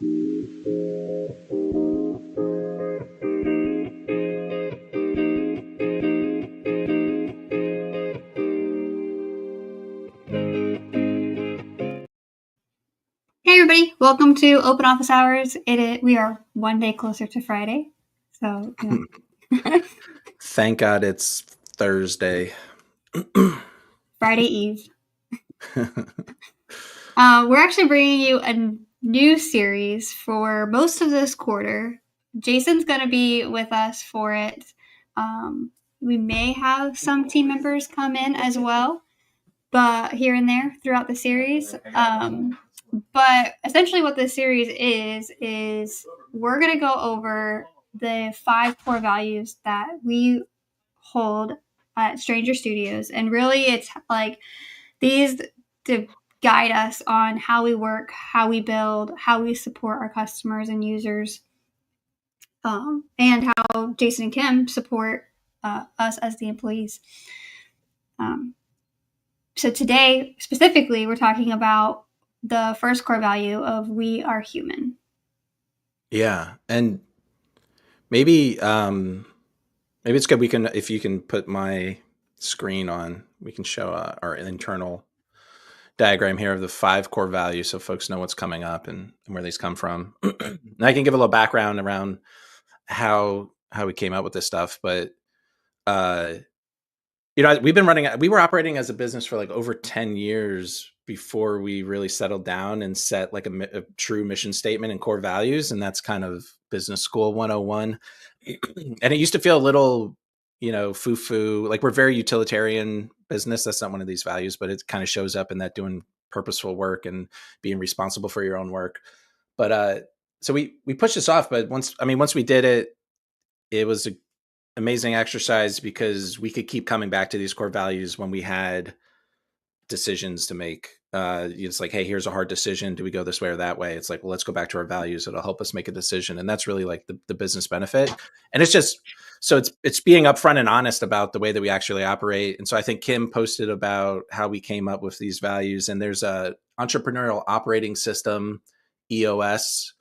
Hey everybody, welcome to Open Office Hours. We are one day closer to Friday, so Thank God it's Thursday. Friday Eve. We're actually bringing you a new series for most of this quarter. Jason's going to be with us for it. We may have some team members come in as well, but here and there throughout the series. But essentially what this series is we're going to go over the 5 core values that we hold at Stranger Studios. And really it's like these to guide us on how we work, how we build, how we support our customers and users, and how Jason and Kim support us as the employees. So today, specifically, we're talking about the first core value of we are human. Yeah. And maybe it's good if you can put my screen on, we can show our internal diagram here of the 5 core values so folks know what's coming up and where these come from. And I can give a little background around how we came up with this stuff, but we were operating as a business for like over 10 years before we really settled down and set like a true mission statement and core values. And that's kind of business school 101. And it used to feel a little, foo-foo, like we're very utilitarian business. That's not one of these values, but it kind of shows up in that doing purposeful work and being responsible for your own work. But so we pushed this off, but once we did it, it was an amazing exercise because we could keep coming back to these core values when we had decisions to make. It's like, hey, here's a hard decision. Do we go this way or that way? It's like, well, let's go back to our values. It'll help us make a decision. And that's really like the business benefit. And it's just, so it's being upfront and honest about the way that we actually operate. And so I think Kim posted about how we came up with these values, and there's a entrepreneurial operating system, EOS.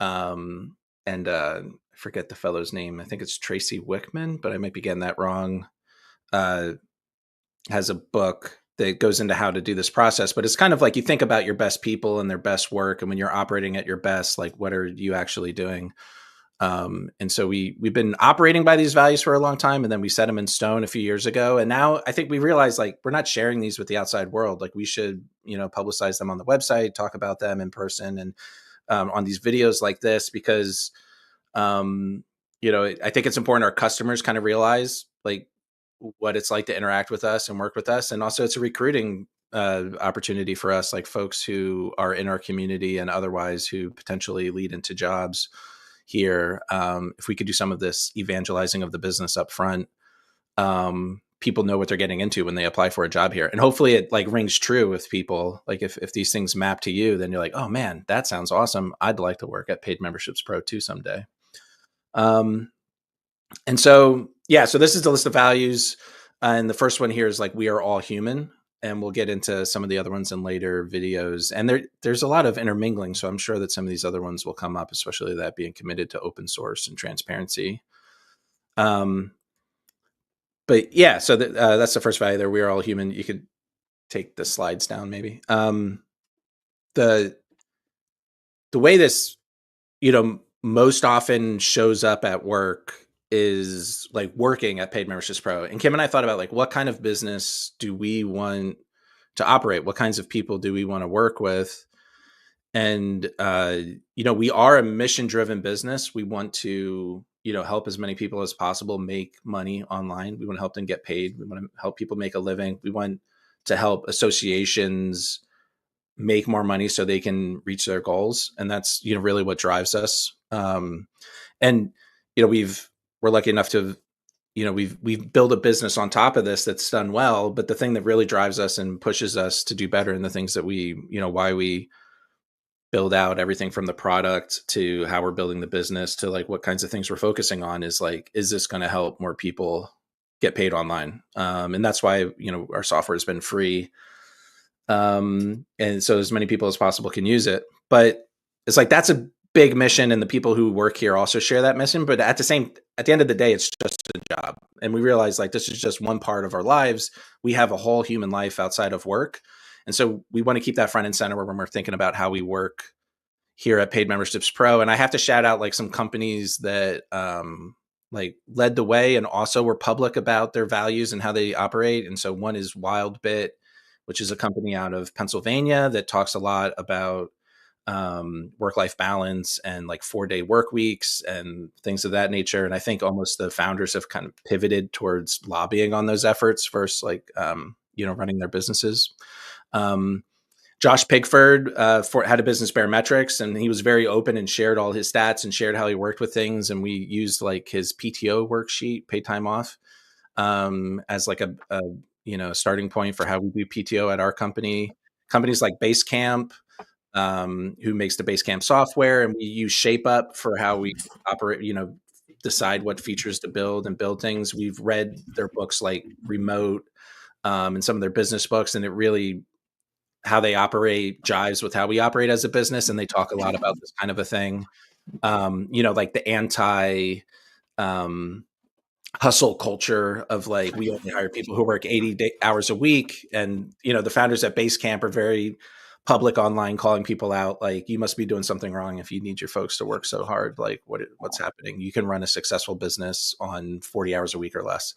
And I forget the fellow's name. I think it's Tracy Wickman, but I might be getting that wrong. Has a book that goes into how to do this process, but it's kind of like you think about your best people and their best work. And when you're operating at your best, like what are you actually doing? And so we've been operating by these values for a long time, and then we set them in stone a few years ago. And now I think we realize like we're not sharing these with the outside world. Like we should, publicize them on the website, talk about them in person, and on these videos like this, because I think it's important our customers kind of realize like what it's like to interact with us and work with us. And also it's a recruiting opportunity for us, like folks who are in our community and otherwise who potentially lead into jobs here. If we could do some of this evangelizing of the business up front, people know what they're getting into when they apply for a job here. And hopefully it like rings true with people. Like if these things map to you, then you're like, oh man, that sounds awesome. I'd like to work at Paid Memberships Pro too someday. And so, so this is the list of values. And the first one here is like, we are all human. And we'll get into some of the other ones in later videos. And there's a lot of intermingling. So I'm sure that some of these other ones will come up, especially that being committed to open source and transparency. But yeah, so that's the first value there. We are all human. You could take the slides down maybe. The way this, most often shows up at work is like working at Paid Memberships Pro. And Kim and I thought about like, what kind of business do we want to operate? What kinds of people do we want to work with? And, we are a mission-driven business. We want to, help as many people as possible make money online. We want to help them get paid. We want to help people make a living. We want to help associations make more money so they can reach their goals. And that's, really what drives us. And, we're lucky enough to, we've built a business on top of this that's done well. But the thing that really drives us and pushes us to do better, and the things that we, why we build out everything from the product to how we're building the business to like what kinds of things we're focusing on is like, is this going to help more people get paid online? And that's why, our software has been free. And so as many people as possible can use it. But it's like, that's a big mission, and the people who work here also share that mission. But at the end of the day, it's just a job. And we realize like this is just one part of our lives. We have a whole human life outside of work. And so we want to keep that front and center when we're thinking about how we work here at Paid Memberships Pro. And I have to shout out like some companies that like led the way and also were public about their values and how they operate. And so one is WildBit, which is a company out of Pennsylvania that talks a lot about work-life balance and like 4-day work weeks and things of that nature. And I think almost the founders have kind of pivoted towards lobbying on those efforts versus like, running their businesses. Josh Pigford had a business Barometrics, and he was very open and shared all his stats and shared how he worked with things. And we used like his PTO worksheet, paid time off, as like a starting point for how we do PTO at our company. Companies like Basecamp, who makes the Basecamp software, and we use ShapeUp for how we operate, decide what features to build and build things. We've read their books like Remote, and some of their business books, and it really, how they operate jives with how we operate as a business. And they talk a lot about this kind of a thing, like the anti hustle culture of like, we only hire people who work 80 hours a week. And, the founders at Basecamp are very public online, calling people out. Like, you must be doing something wrong if you need your folks to work so hard. Like what's happening? You can run a successful business on 40 hours a week or less.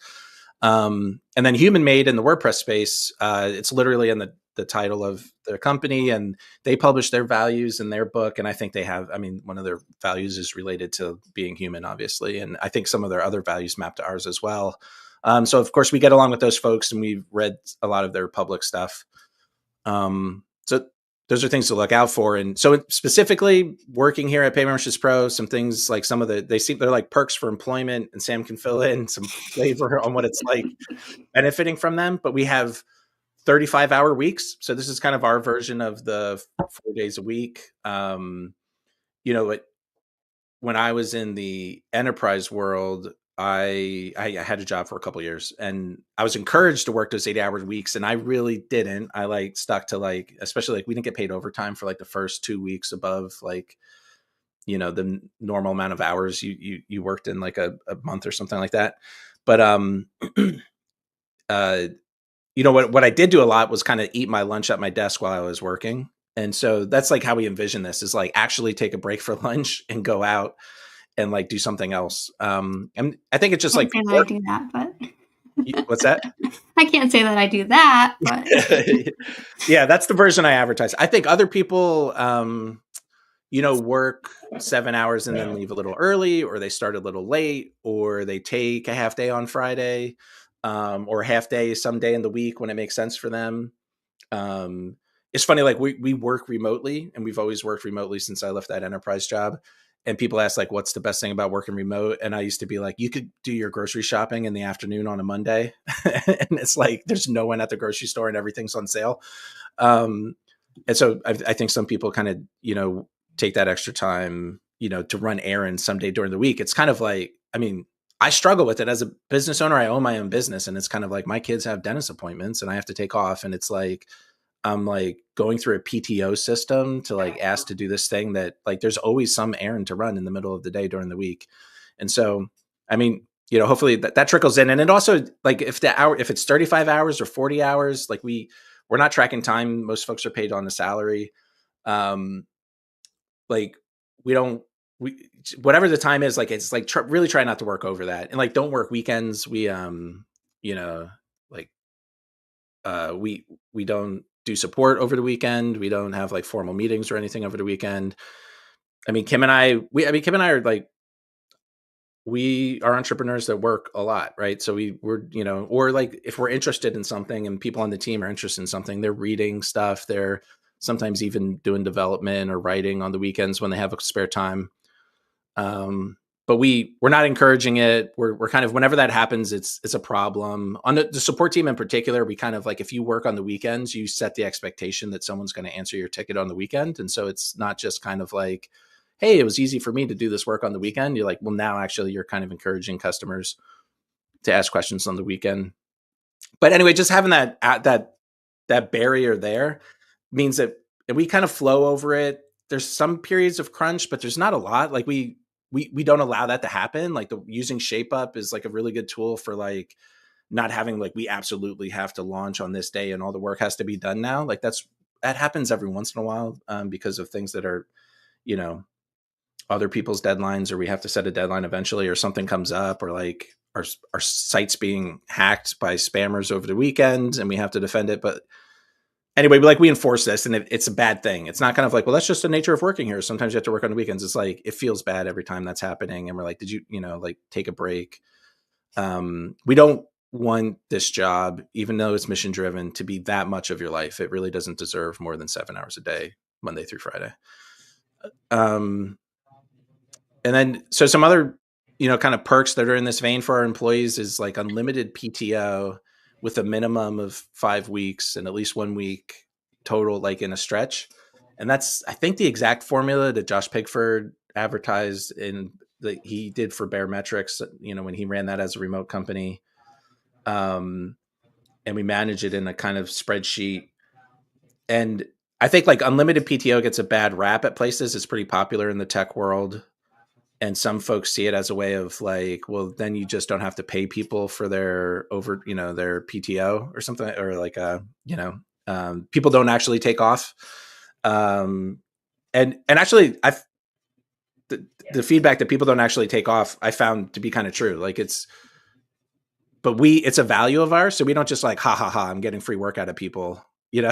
And then Human Made in the WordPress space, it's literally in the title of their company, and they publish their values in their book. And I think they have, one of their values is related to being human, obviously. And I think some of their other values map to ours as well. So of course we get along with those folks, and we've read a lot of their public stuff. So those are things to look out for. And so specifically working here at Paid Memberships Pro, some things like they're like perks for employment, and Sam can fill in some flavor on what it's like benefiting from them. But we have 35-hour weeks. So this is kind of our version of the 4 days a week. When I was in the enterprise world, I had a job for a couple of years, and I was encouraged to work those 8-hour weeks, and I really didn't. I like stuck to like, especially like we didn't get paid overtime for like the first 2 weeks above like, the normal amount of hours you worked in like a month or something like that. But what I did do a lot was kind of eat my lunch at my desk while I was working. And so that's like how we envision this, is like actually take a break for lunch and go out and like do something else. And I think it's just like, I do that, but what's that? I can't say that I do that, but yeah, that's the version I advertise. I think other people, work 7 hours and then leave a little early, or they start a little late, or they take a half day on Friday, or a half day someday in the week when it makes sense for them. It's funny, like we work remotely, and we've always worked remotely since I left that enterprise job. And people ask like, what's the best thing about working remote? And I used to be like, you could do your grocery shopping in the afternoon on a Monday. And it's like, there's no one at the grocery store and everything's on sale. And so I think some people kind of, take that extra time, to run errands someday during the week. It's kind of like, I struggle with it as a business owner. I own my own business, and it's kind of like my kids have dentist appointments and I have to take off. And it's like, I'm like going through a PTO system to like ask to do this thing that like, there's always some errand to run in the middle of the day during the week. And so, hopefully that trickles in. And it also, like, if it's 35 hours or 40 hours, like we're not tracking time. Most folks are paid on the salary. Like whatever the time is, like, it's like, really try not to work over that, and like, don't work weekends. We, we don't do support over the weekend. We don't have like formal meetings or anything over the weekend. Kim and I are like, we are entrepreneurs that work a lot, right? So we're, or like if we're interested in something and people on the team are interested in something, they're reading stuff. They're sometimes even doing development or writing on the weekends when they have a spare time. But we're not encouraging it. We're kind of, whenever that happens, it's a problem. On the support team in particular, we kind of like, if you work on the weekends, you set the expectation that someone's going to answer your ticket on the weekend. And so it's not just kind of like, hey, it was easy for me to do this work on the weekend. You're like, well, now actually you're kind of encouraging customers to ask questions on the weekend. But anyway, just having that barrier there means that we kind of flow over it. there's some periods of crunch, but there's not a lot. Like we don't allow that to happen. Like using Shape Up is like a really good tool for like not having like we absolutely have to launch on this day and all the work has to be done now. Like that happens every once in a while because of things that are, you know, other people's deadlines, or we have to set a deadline eventually, or something comes up, or like our site's being hacked by spammers over the weekend and we have to defend it. But anyway, we enforce this, and it's a bad thing. It's not kind of like, well, that's just the nature of working here. Sometimes you have to work on the weekends. It's like, it feels bad every time that's happening. And we're like, did you, like take a break? We don't want this job, even though it's mission driven, to be that much of your life. It really doesn't deserve more than 7 hours a day, Monday through Friday. And then, so some other, kind of perks that are in this vein for our employees is like unlimited PTO with a minimum of 5 weeks and at least 1 week total, like in a stretch. And that's, I think, the exact formula that Josh Pigford advertised in he did for Barometrics, when he ran that as a remote company. And we manage it in a kind of spreadsheet. And I think like unlimited PTO gets a bad rap at places. It's pretty popular in the tech world. And some folks see it as a way of like, well, then you just don't have to pay people for their their PTO or something, or like, people don't actually take off. And actually the feedback that people don't actually take off, I found to be kind of true. Like it's a value of ours. So we don't just like, ha ha ha, I'm getting free work out of people. We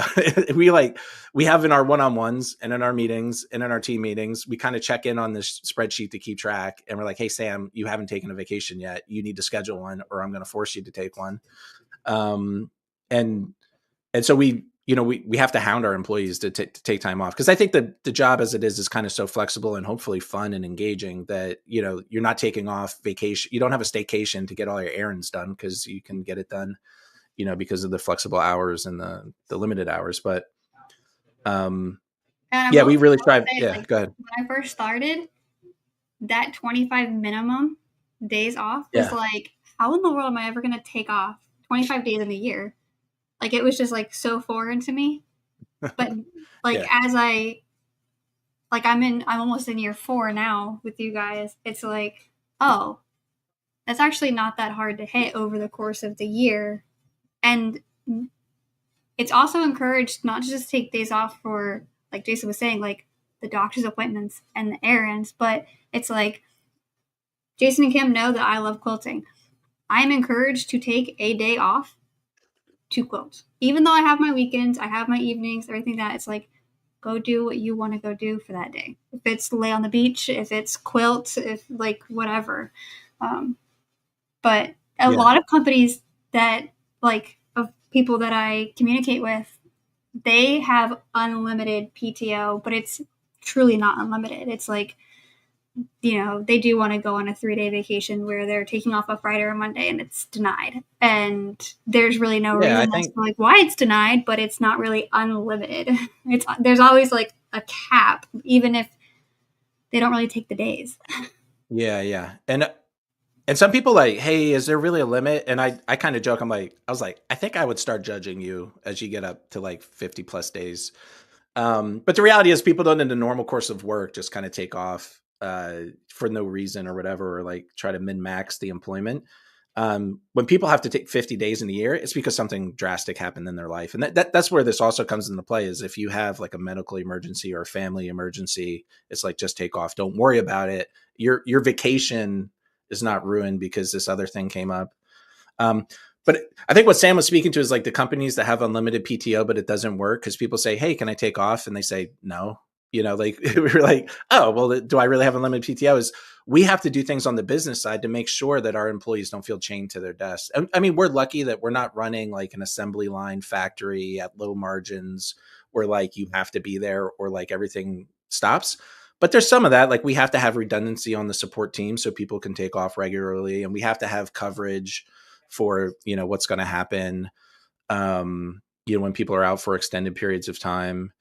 have in our one-on-ones and in our meetings and in our team meetings, we kind of check in on this spreadsheet to keep track. And we're like, hey, Sam, you haven't taken a vacation yet. You need to schedule one, or I'm going to force you to take one. And so we have to hound our employees to take time off. Cause I think that the job as it is kind of so flexible and hopefully fun and engaging that, you're not taking off vacation. You don't have a staycation to get all your errands done, cause you can get it done, because of the flexible hours and the limited hours. But, we really strive. Yeah. Like, go ahead. when I first started, that 25 minimum days off was Yeah. like, how in the world am I ever going to take off 25 days in a year? Like, it was just like so foreign to me. But like, Yeah. I'm almost in year 4 now with you guys. It's like, oh, that's actually not that hard to hit over the course of the year. And it's also encouraged not to just take days off for, like Jason was saying, like the doctor's appointments and the errands, but it's like, Jason and Kim know that I love quilting. I'm encouraged to take a day off to quilt. Even though I have my weekends, I have my evenings, everything that, it's like, go do what you want to go do for that day. If it's lay on the beach, if it's quilt, if like whatever. But a lot of companies that, like, of people that I communicate with, they have unlimited PTO, but it's truly not unlimited. It's like, they do want to go on a 3-day vacation where they're taking off a Friday or a Monday and it's denied. And there's really no reason as to like why it's denied, but it's not really unlimited. There's always like a cap, even if they don't really take the days. Yeah. Yeah. And some people like, hey, is there really a limit? And I kind of joke. I was like, I think I would start judging you as you get up to like 50 plus days. But the reality is people don't in the normal course of work just kind of take off for no reason or whatever, or like try to min max the employment. When people have to take 50 days in a year, it's because something drastic happened in their life. And that's where this also comes into play, is if you have like a medical emergency or a family emergency, it's like, just take off. Don't worry about it. Your vacation is not ruined because this other thing came up. But I think what Sam was speaking to is like the companies that have unlimited PTO, but it doesn't work because people say, hey, can I take off? And they say, no. Like we're like, oh, well, do I really have unlimited PTO? Is we have to do things on the business side to make sure that our employees don't feel chained to their desks. I mean, we're lucky that we're not running like an assembly line factory at low margins where like you have to be there or like everything stops. But there's some of that, like we have to have redundancy on the support team so people can take off regularly, and we have to have coverage for, what's going to happen, when people are out for extended periods of time.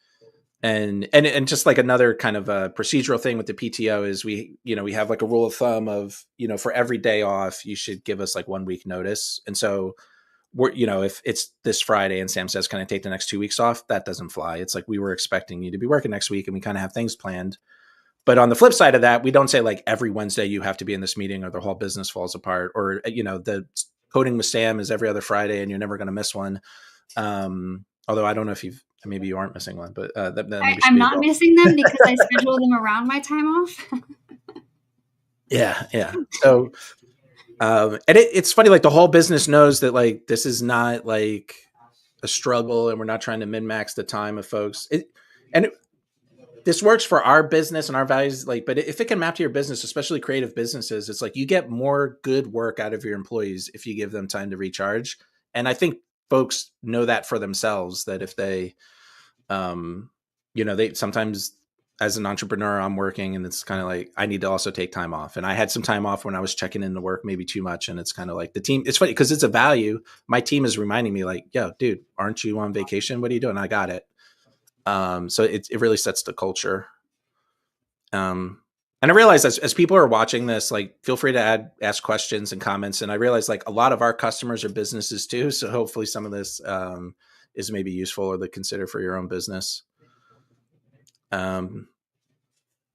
And just like another kind of a procedural thing with the PTO is we have like a rule of thumb of, for every day off, you should give us like 1 week notice. And so we're, if it's this Friday and Sam says, can I take the next 2 weeks off? That doesn't fly. It's like, we were expecting you to be working next week and we kind of have things planned. But on the flip side of that, we don't say like every Wednesday you have to be in this meeting or the whole business falls apart, or, the coding with Sam is every other Friday and you're never going to miss one. Although I don't know if maybe you aren't missing one, but that maybe should I'm be not missing them because I schedule them around my time off. Yeah. So, and it's funny, like the whole business knows that like this is not like a struggle, and we're not trying to min-max the time of folks. This works for our business and our values. Like, but if it can map to your business, especially creative businesses, it's like you get more good work out of your employees if you give them time to recharge. And I think folks know that for themselves, that if they, they sometimes, as an entrepreneur, I'm working and it's kind of like, I need to also take time off. And I had some time off when I was checking into work, maybe too much. And it's kind of like the team, it's funny because it's a value. My team is reminding me like, yo, dude, aren't you on vacation? What are you doing? I got it. So it really sets the culture. And I realize as people are watching this, like, feel free to ask questions and comments. And I realize like a lot of our customers are businesses too. So hopefully some of this is maybe useful or to consider for your own business. But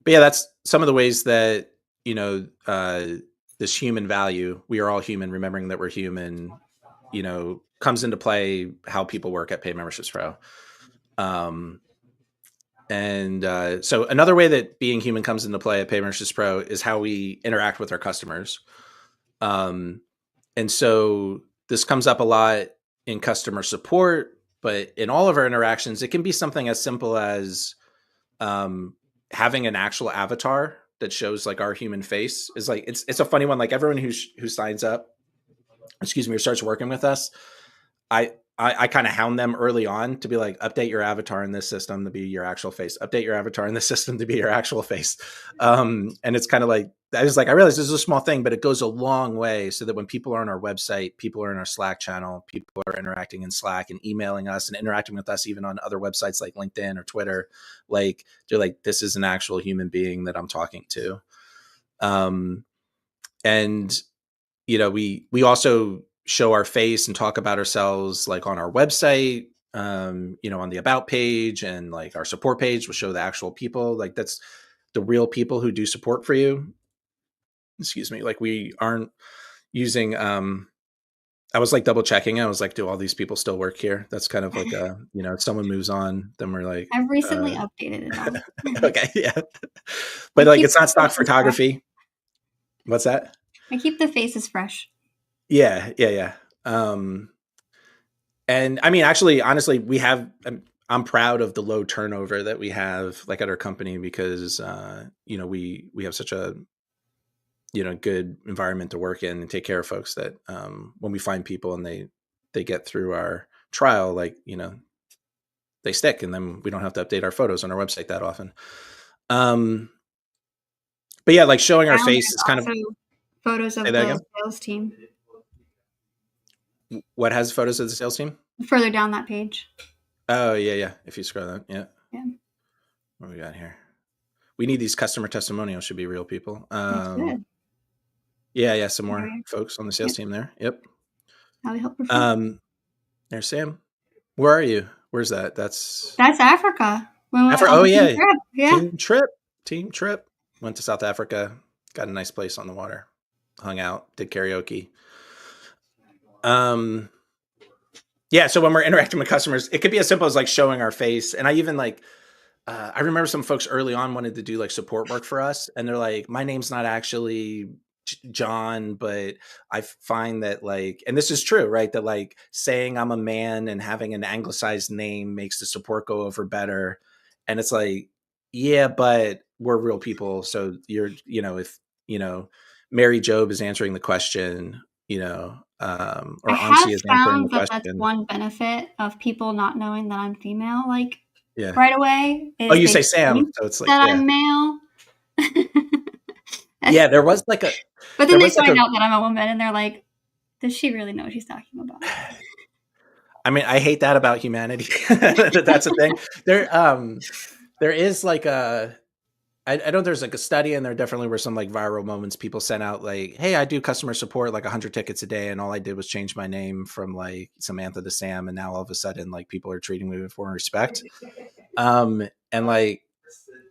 yeah, that's some of the ways that, this human value, we are all human, remembering that we're human, comes into play how people work at Paid Memberships Pro. So another way that being human comes into play at Paid Memberships Pro is how we interact with our customers. And so this comes up a lot in customer support, but in all of our interactions, it can be something as simple as having an actual avatar that shows like our human face. Is like, it's a funny one. Like everyone who signs up, or starts working with us, I kind of hound them early on to be like, update your avatar in this system to be your actual face. Update your avatar in this system to be your actual face. And it's kind of like, I realize this is a small thing, but it goes a long way, so that when people are on our website, people are in our Slack channel, people are interacting in Slack and emailing us and interacting with us even on other websites like LinkedIn or Twitter. Like, they're like, this is an actual human being that I'm talking to. And, we also show our face and talk about ourselves, like on our website, on the about page, and like our support page will show the actual people. Like, that's the real people who do support for you. Excuse me. Like, we aren't using, I was like double checking. I was like, do all these people still work here? That's kind of like if someone moves on, then we're like, I've recently updated it all. Okay. Yeah. But like, it's not stock photography. What's that? I keep the faces fresh. Yeah. And I mean, actually, honestly, I'm proud of the low turnover that we have, like, at our company, because, we have such a, good environment to work in and take care of folks, that when we find people and they get through our trial, like, they stick, and then we don't have to update our photos on our website that often. But yeah, like showing our face is kind of photos of the sales team. What has photos of the sales team? Further down that page. Oh, yeah. If you scroll down, yeah. What we got here? We need these customer testimonials. Should be real people. That's good. Yeah. Some more folks on the sales team there. Yep. How we help perform. There's Sam. Where are you? Where's that? That's Africa. Oh, yeah. Team trip. Went to South Africa. Got a nice place on the water. Hung out. Did karaoke. Yeah. So when we're interacting with customers, it could be as simple as like showing our face. And I even like, I remember some folks early on wanted to do like support work for us. And they're like, my name's not actually John, but I find that like, and this is true, right? That like saying I'm a man and having an anglicized name makes the support go over better. And it's like, yeah, but we're real people. So you're, if, Mary Job is answering the question, or Ansi is answering the question. That's one benefit of people not knowing that I'm female, like right away. Oh, you say Sam, so it's like that I'm male. Yeah, there was like a. But then they find out that I'm a woman, and they're like, "Does she really know what she's talking about?" I mean, I hate that about humanity. That's a thing. There is like a. I know there's like a study, and there definitely were some like viral moments. People sent out like, "Hey, I do customer support like 100 tickets a day, and all I did was change my name from like Samantha to Sam, and now all of a sudden, like people are treating me with more respect." And like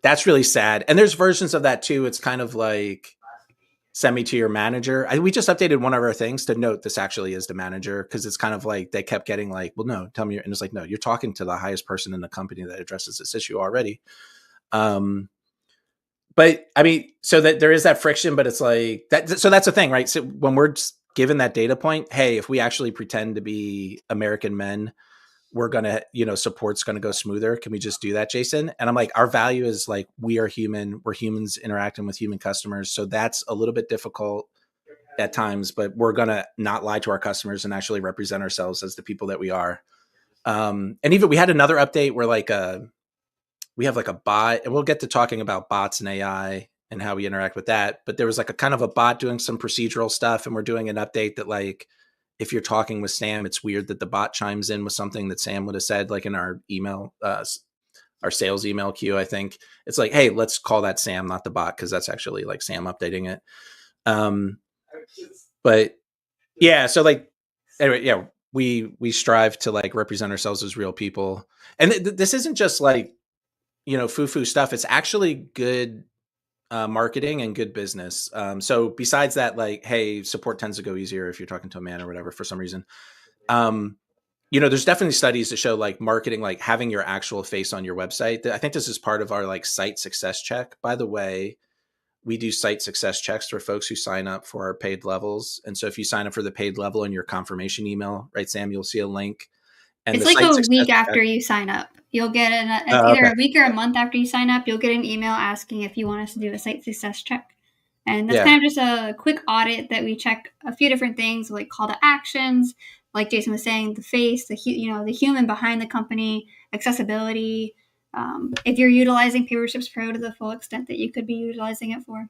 that's really sad. And there's versions of that too. It's kind of like send me to your manager. We just updated one of our things to note this actually is the manager, because it's kind of like they kept getting like, well, no, tell me. And it's like, no, you're talking to the highest person in the company that addresses this issue already. Um, but I mean, so that there is that friction, but it's like that. So that's the thing, right? So when we're given that data point, hey, if we actually pretend to be American men, we're gonna, support's gonna go smoother. Can we just do that, Jason? And I'm like, our value is like we are human. We're humans interacting with human customers, so that's a little bit difficult at times. But we're gonna not lie to our customers and actually represent ourselves as the people that we are. And even we had another update where like we have like a bot, and we'll get to talking about bots and AI and how we interact with that. But there was like a kind of a bot doing some procedural stuff, and we're doing an update that like if you're talking with Sam, it's weird that the bot chimes in with something that Sam would have said, like in our email, our sales email queue. I think it's like, hey, let's call that Sam, not the bot, because that's actually like Sam updating it. But yeah, so like anyway, yeah, we strive to like represent ourselves as real people, and this isn't just like foo-foo stuff. It's actually good marketing and good business. So besides that, like, hey, support tends to go easier if you're talking to a man or whatever for some reason. Um, there's definitely studies that show like marketing, like having your actual face on your website. I think this is part of our like site success check. By the way, we do site success checks for folks who sign up for our paid levels. And so if you sign up for the paid level in your confirmation email, right, Sam, you'll see a link. And It's the like site a success week check. after you sign up. You'll get it's either Okay. a week or a month after you sign up, you'll get an email asking if you want us to do a site success check. And that's Yeah. kind of just a quick audit that we check a few different things like call to actions, like Jason was saying, the face, the human behind the company, accessibility. If you're utilizing PMPro Pro to the full extent that you could be utilizing it for.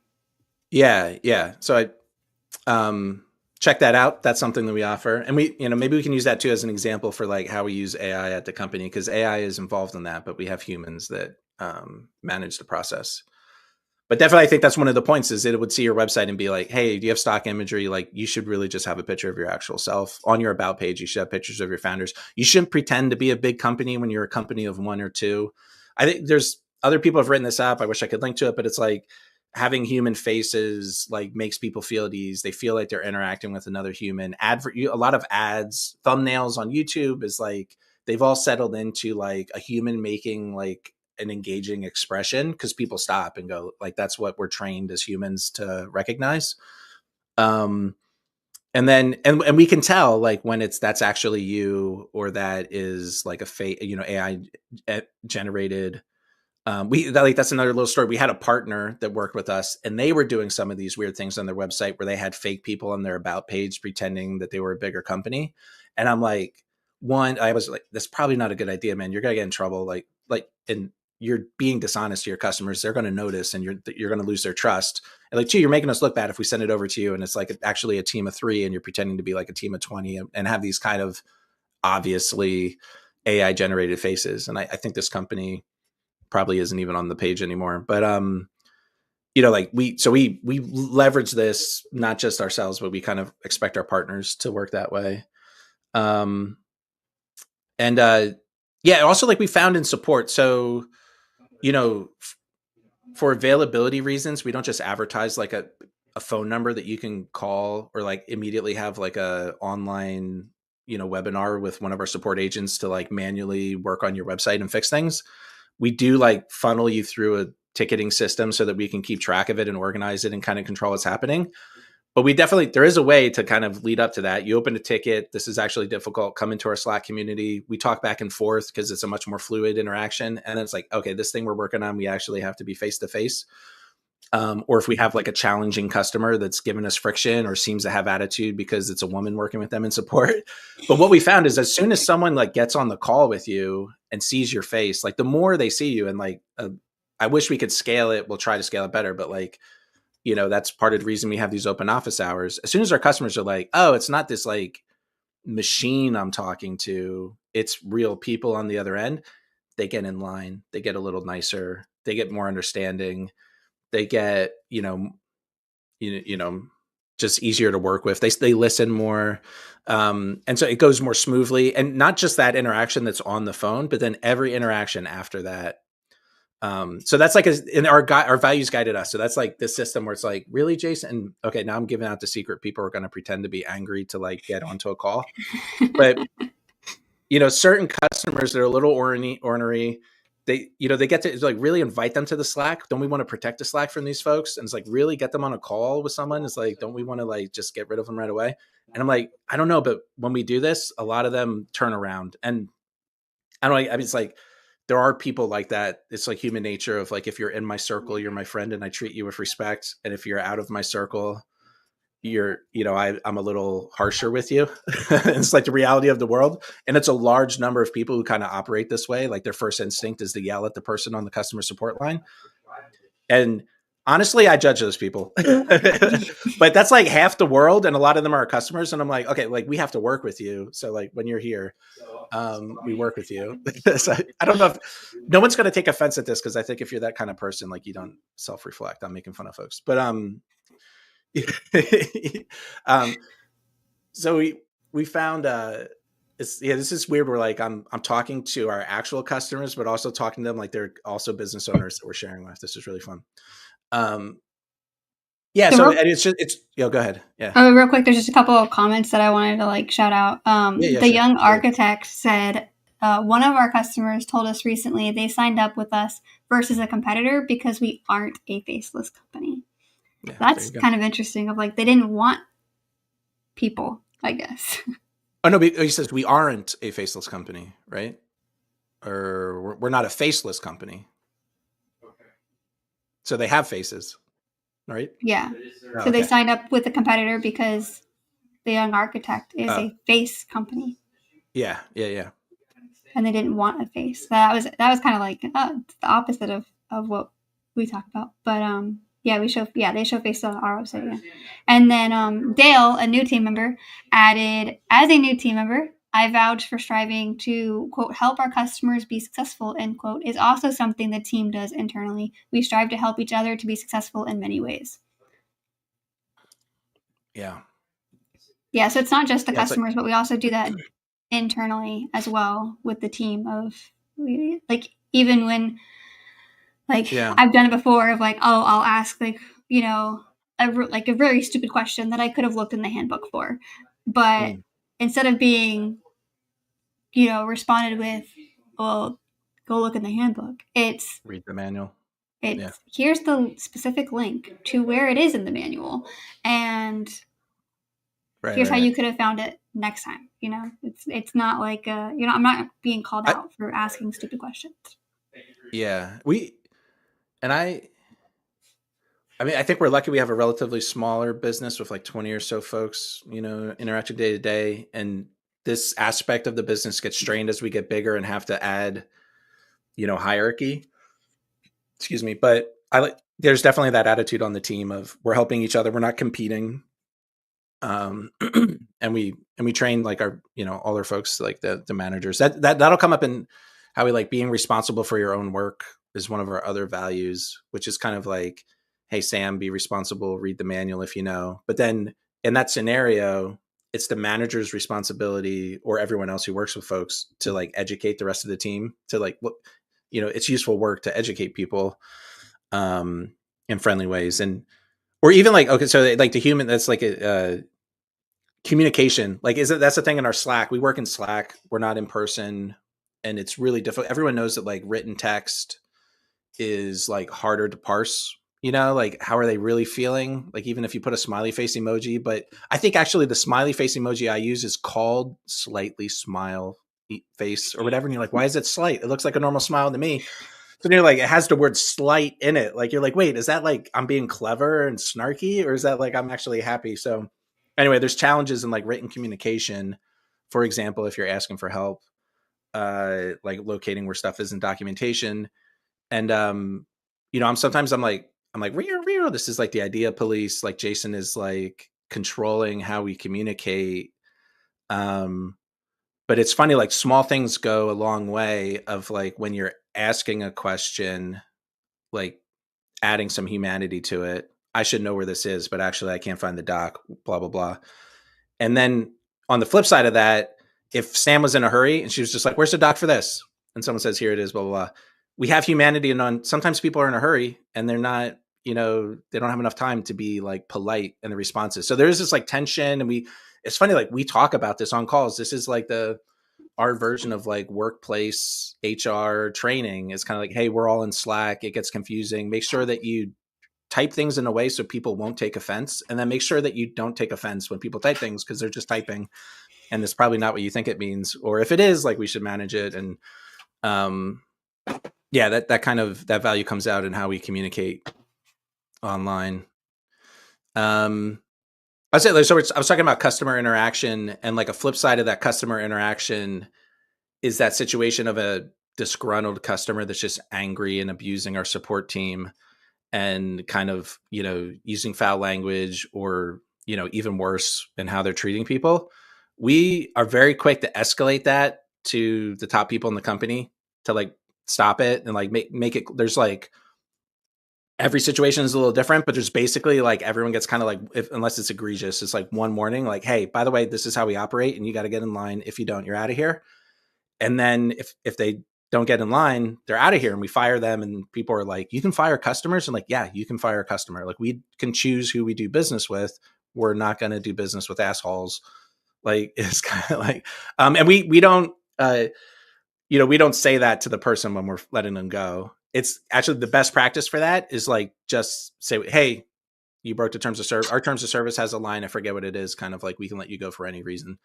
Yeah. Yeah. So check that out. That's something that we offer. And we, maybe we can use that too as an example for like how we use AI at the company, because AI is involved in that, but we have humans that manage the process. But definitely, I think that's one of the points is it would see your website and be like, hey, do you have stock imagery? Like, you should really just have a picture of your actual self on your about page. You should have pictures of your founders. You shouldn't pretend to be a big company when you're a company of one or two. I think there's other people have written this up. I wish I could link to it, but it's like having human faces like makes people feel at ease. They feel like they're interacting with another human. A lot of ads, thumbnails on YouTube is like they've all settled into like a human making like an engaging expression, because people stop and go like that's what we're trained as humans to recognize. um and we can tell like when that's actually you, or that is like a fake AI generated. That's another little story. We had a partner that worked with us, and they were doing some of these weird things on their website where they had fake people on their about page pretending that they were a bigger company. And I'm like, I was like, that's probably not a good idea, man. You're gonna get in trouble. And you're being dishonest to your customers. They're going to notice, and you're going to lose their trust. And like, two, you're making us look bad if we send it over to you, and it's like actually a team of 3, and you're pretending to be like a team of 20, and have these kind of obviously AI generated faces. And I think this company probably isn't even on the page anymore. But like we leverage this not just ourselves, but we kind of expect our partners to work that way. Um, and yeah, also like we found in support. So you know, for availability reasons, we don't just advertise like a phone number that you can call, or like immediately have like a online webinar with one of our support agents to like manually work on your website and fix things. We do like funnel you through a ticketing system so that we can keep track of it and organize it and kind of control what's happening. But there is a way to kind of lead up to that. You open a ticket. This is actually difficult. Come into our Slack community. We talk back and forth because it's a much more fluid interaction. And then it's like, okay, this thing we're working on, we actually have to be face to face. Or if we have like a challenging customer that's given us friction or seems to have attitude because it's a woman working with them in support. But what we found is as soon as someone like gets on the call with you and sees your face, like the more they see you, and like, I wish we could scale it. We'll try to scale it better, but like, that's part of the reason we have these open office hours. As soon as our customers are like, oh, it's not this like machine I'm talking to, it's real people on the other end, they get in line, they get a little nicer, they get more understanding. They get, just easier to work with. They listen more. And so it goes more smoothly, and not just that interaction that's on the phone, but then every interaction after that. So that's like in our values guided us. So that's like the system where it's like, really, Jason? Okay, now I'm giving out the secret. People are going to pretend to be angry to like get onto a call. But certain customers that are a little ornery, they get to like really invite them to the Slack. Don't we want to protect the Slack from these folks? And it's like, really get them on a call with someone. It's like, don't we want to like just get rid of them right away? And I'm like, I don't know, but when we do this, a lot of them turn around. And I don't know. I mean, it's like there are people like that. It's like human nature of like, if you're in my circle, you're my friend, and I treat you with respect. And if you're out of my circle, I'm a little harsher with you. It's like the reality of the world. And it's a large number of people who kind of operate this way. Like their first instinct is to yell at the person on the customer support line. And honestly, I judge those people, but that's like half the world. And a lot of them are our customers. And I'm like, okay, like we have to work with you. So like when you're here, we work with you. So I don't know if no one's going to take offense at this, because I think if you're that kind of person, like you don't self-reflect on making fun of folks. But um, so we found this is weird. We're like I'm talking to our actual customers, but also talking to them like they're also business owners that we're sharing with. This is really fun. Yeah. So and it's go ahead. Yeah. Oh, real quick, there's just a couple of comments that I wanted to like shout out. Yeah, The sure. young architect said one of our customers told us recently they signed up with us versus a competitor because we aren't a faceless company. Yeah, that's kind of interesting. Of like they didn't want people, I guess. Oh no, he says we aren't a faceless company, right? Or we're not a faceless company. So they have faces, right? Yeah. So they signed up with a competitor because the young architect is a face company. Yeah. And they didn't want a face. That was kind of like the opposite of what we talked about. But they show face on our website. Yeah. And then Dale, a new team member, added, as a new team member, I vouch for striving to, quote, help our customers be successful, end quote, is also something the team does internally. We strive to help each other to be successful in many ways. Yeah. Yeah, so it's not just the customers, but we also do that internally as well with the team of, like, even when, like, I've done it before of like, oh, I'll ask like, a very stupid question that I could have looked in the handbook for. But instead of being, responded with, well, go look in the handbook, it's read the manual. It's here's the specific link to where it is in the manual, and here's how you could have found it next time. It's not like I'm not being called out for asking stupid questions. Yeah, I think we're lucky we have a relatively smaller business with like 20 or so folks, interacting day to day. And this aspect of the business gets strained as we get bigger and have to add, hierarchy. Excuse me. But there's definitely that attitude on the team of we're helping each other. We're not competing. And we train like our, all our folks, like the managers that'll come up in how we like being responsible for your own work is one of our other values, which is kind of like, hey, Sam, be responsible, read the manual if you know. But then in that scenario, it's the manager's responsibility or everyone else who works with folks to like educate the rest of the team to like, it's useful work to educate people in friendly ways. And, or even like, okay, so like the human, that's like a communication. Like, that's the thing in our Slack. We work in Slack. We're not in person. And it's really difficult. Everyone knows that like written text is like harder to parse, like how are they really feeling? Like even if you put a smiley face emoji, but I think actually the smiley face emoji I use is called slightly smile face or whatever. And you're like, why is it slight? It looks like a normal smile to me. So you're like, it has the word slight in it. Like, you're like, wait, is that like I'm being clever and snarky, or is that like I'm actually happy? So anyway, there's challenges in like written communication. For example, if you're asking for help, like locating where stuff is in documentation. And I'm like, real. This is like the idea police. Like Jason is like controlling how we communicate. But it's funny, like small things go a long way of like when you're asking a question, like adding some humanity to it. I should know where this is, but actually I can't find the doc, blah, blah, blah. And then on the flip side of that, if Sam was in a hurry and she was just like, where's the doc for this? And someone says, here it is, blah, blah, blah. We have humanity, and sometimes people are in a hurry and they're not, they don't have enough time to be like polite in the responses. So there is this like tension, and it's funny, like we talk about this on calls. This is like our version of like workplace HR training. Is kind of like, hey, we're all in Slack. It gets confusing. Make sure that you type things in a way so people won't take offense, and then make sure that you don't take offense when people type things, because they're just typing and it's probably not what you think it means. Or if it is, like, we should manage it. And yeah, that value comes out in how we communicate online. I was talking about customer interaction, and like a flip side of that customer interaction is that situation of a disgruntled customer that's just angry and abusing our support team, and kind of, using foul language, or, even worse in how they're treating people. We are very quick to escalate that to the top people in the company to like stop it and like make it. There's like, every situation is a little different, but there's basically like everyone gets kind of like, unless it's egregious, it's like one warning, like, hey, by the way, this is how we operate and you got to get in line. If you don't, you're out of here. And then if they don't get in line, they're out of here, and we fire them. And people are like, you can fire customers? And like, yeah, you can fire a customer. Like, we can choose who we do business with. We're not going to do business with assholes. Like, it's kind of like, and we don't, we don't say that to the person when we're letting them go. It's actually the best practice for that is like, just say, hey, you broke the terms of service. Our terms of service has a line. I forget what it is. Kind of like, we can let you go for any reason.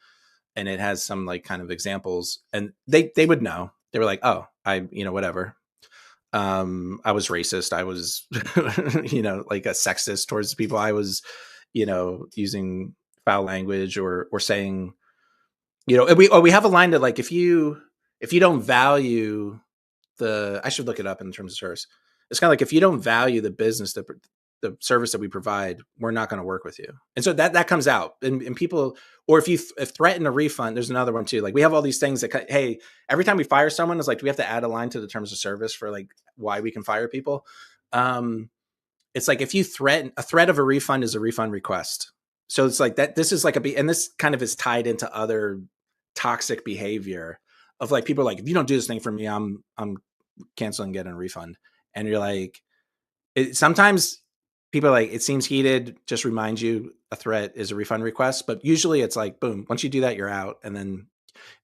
And it has some like kind of examples, and they would know. They were like, oh, whatever. I was racist. I was, like a sexist towards people. I was, using foul language, or saying, we have a line that like, if you don't value I should look it up in terms of service. It's kind of like, if you don't value the business, the service that we provide, we're not going to work with you. And so that comes out, and people, or if you threaten a refund, there's another one too. Like, we have all these things that, hey, every time we fire someone, it's like, do we have to add a line to the terms of service for like why we can fire people? It's like, if you threat of a refund is a refund request. So it's like that, this is like and this kind of is tied into other toxic behavior of like, people are like, if you don't do this thing for me, I'm canceling, getting a refund. And you're like, sometimes people are like, it seems heated, just remind you a threat is a refund request. But usually it's like, boom, once you do that, you're out. And then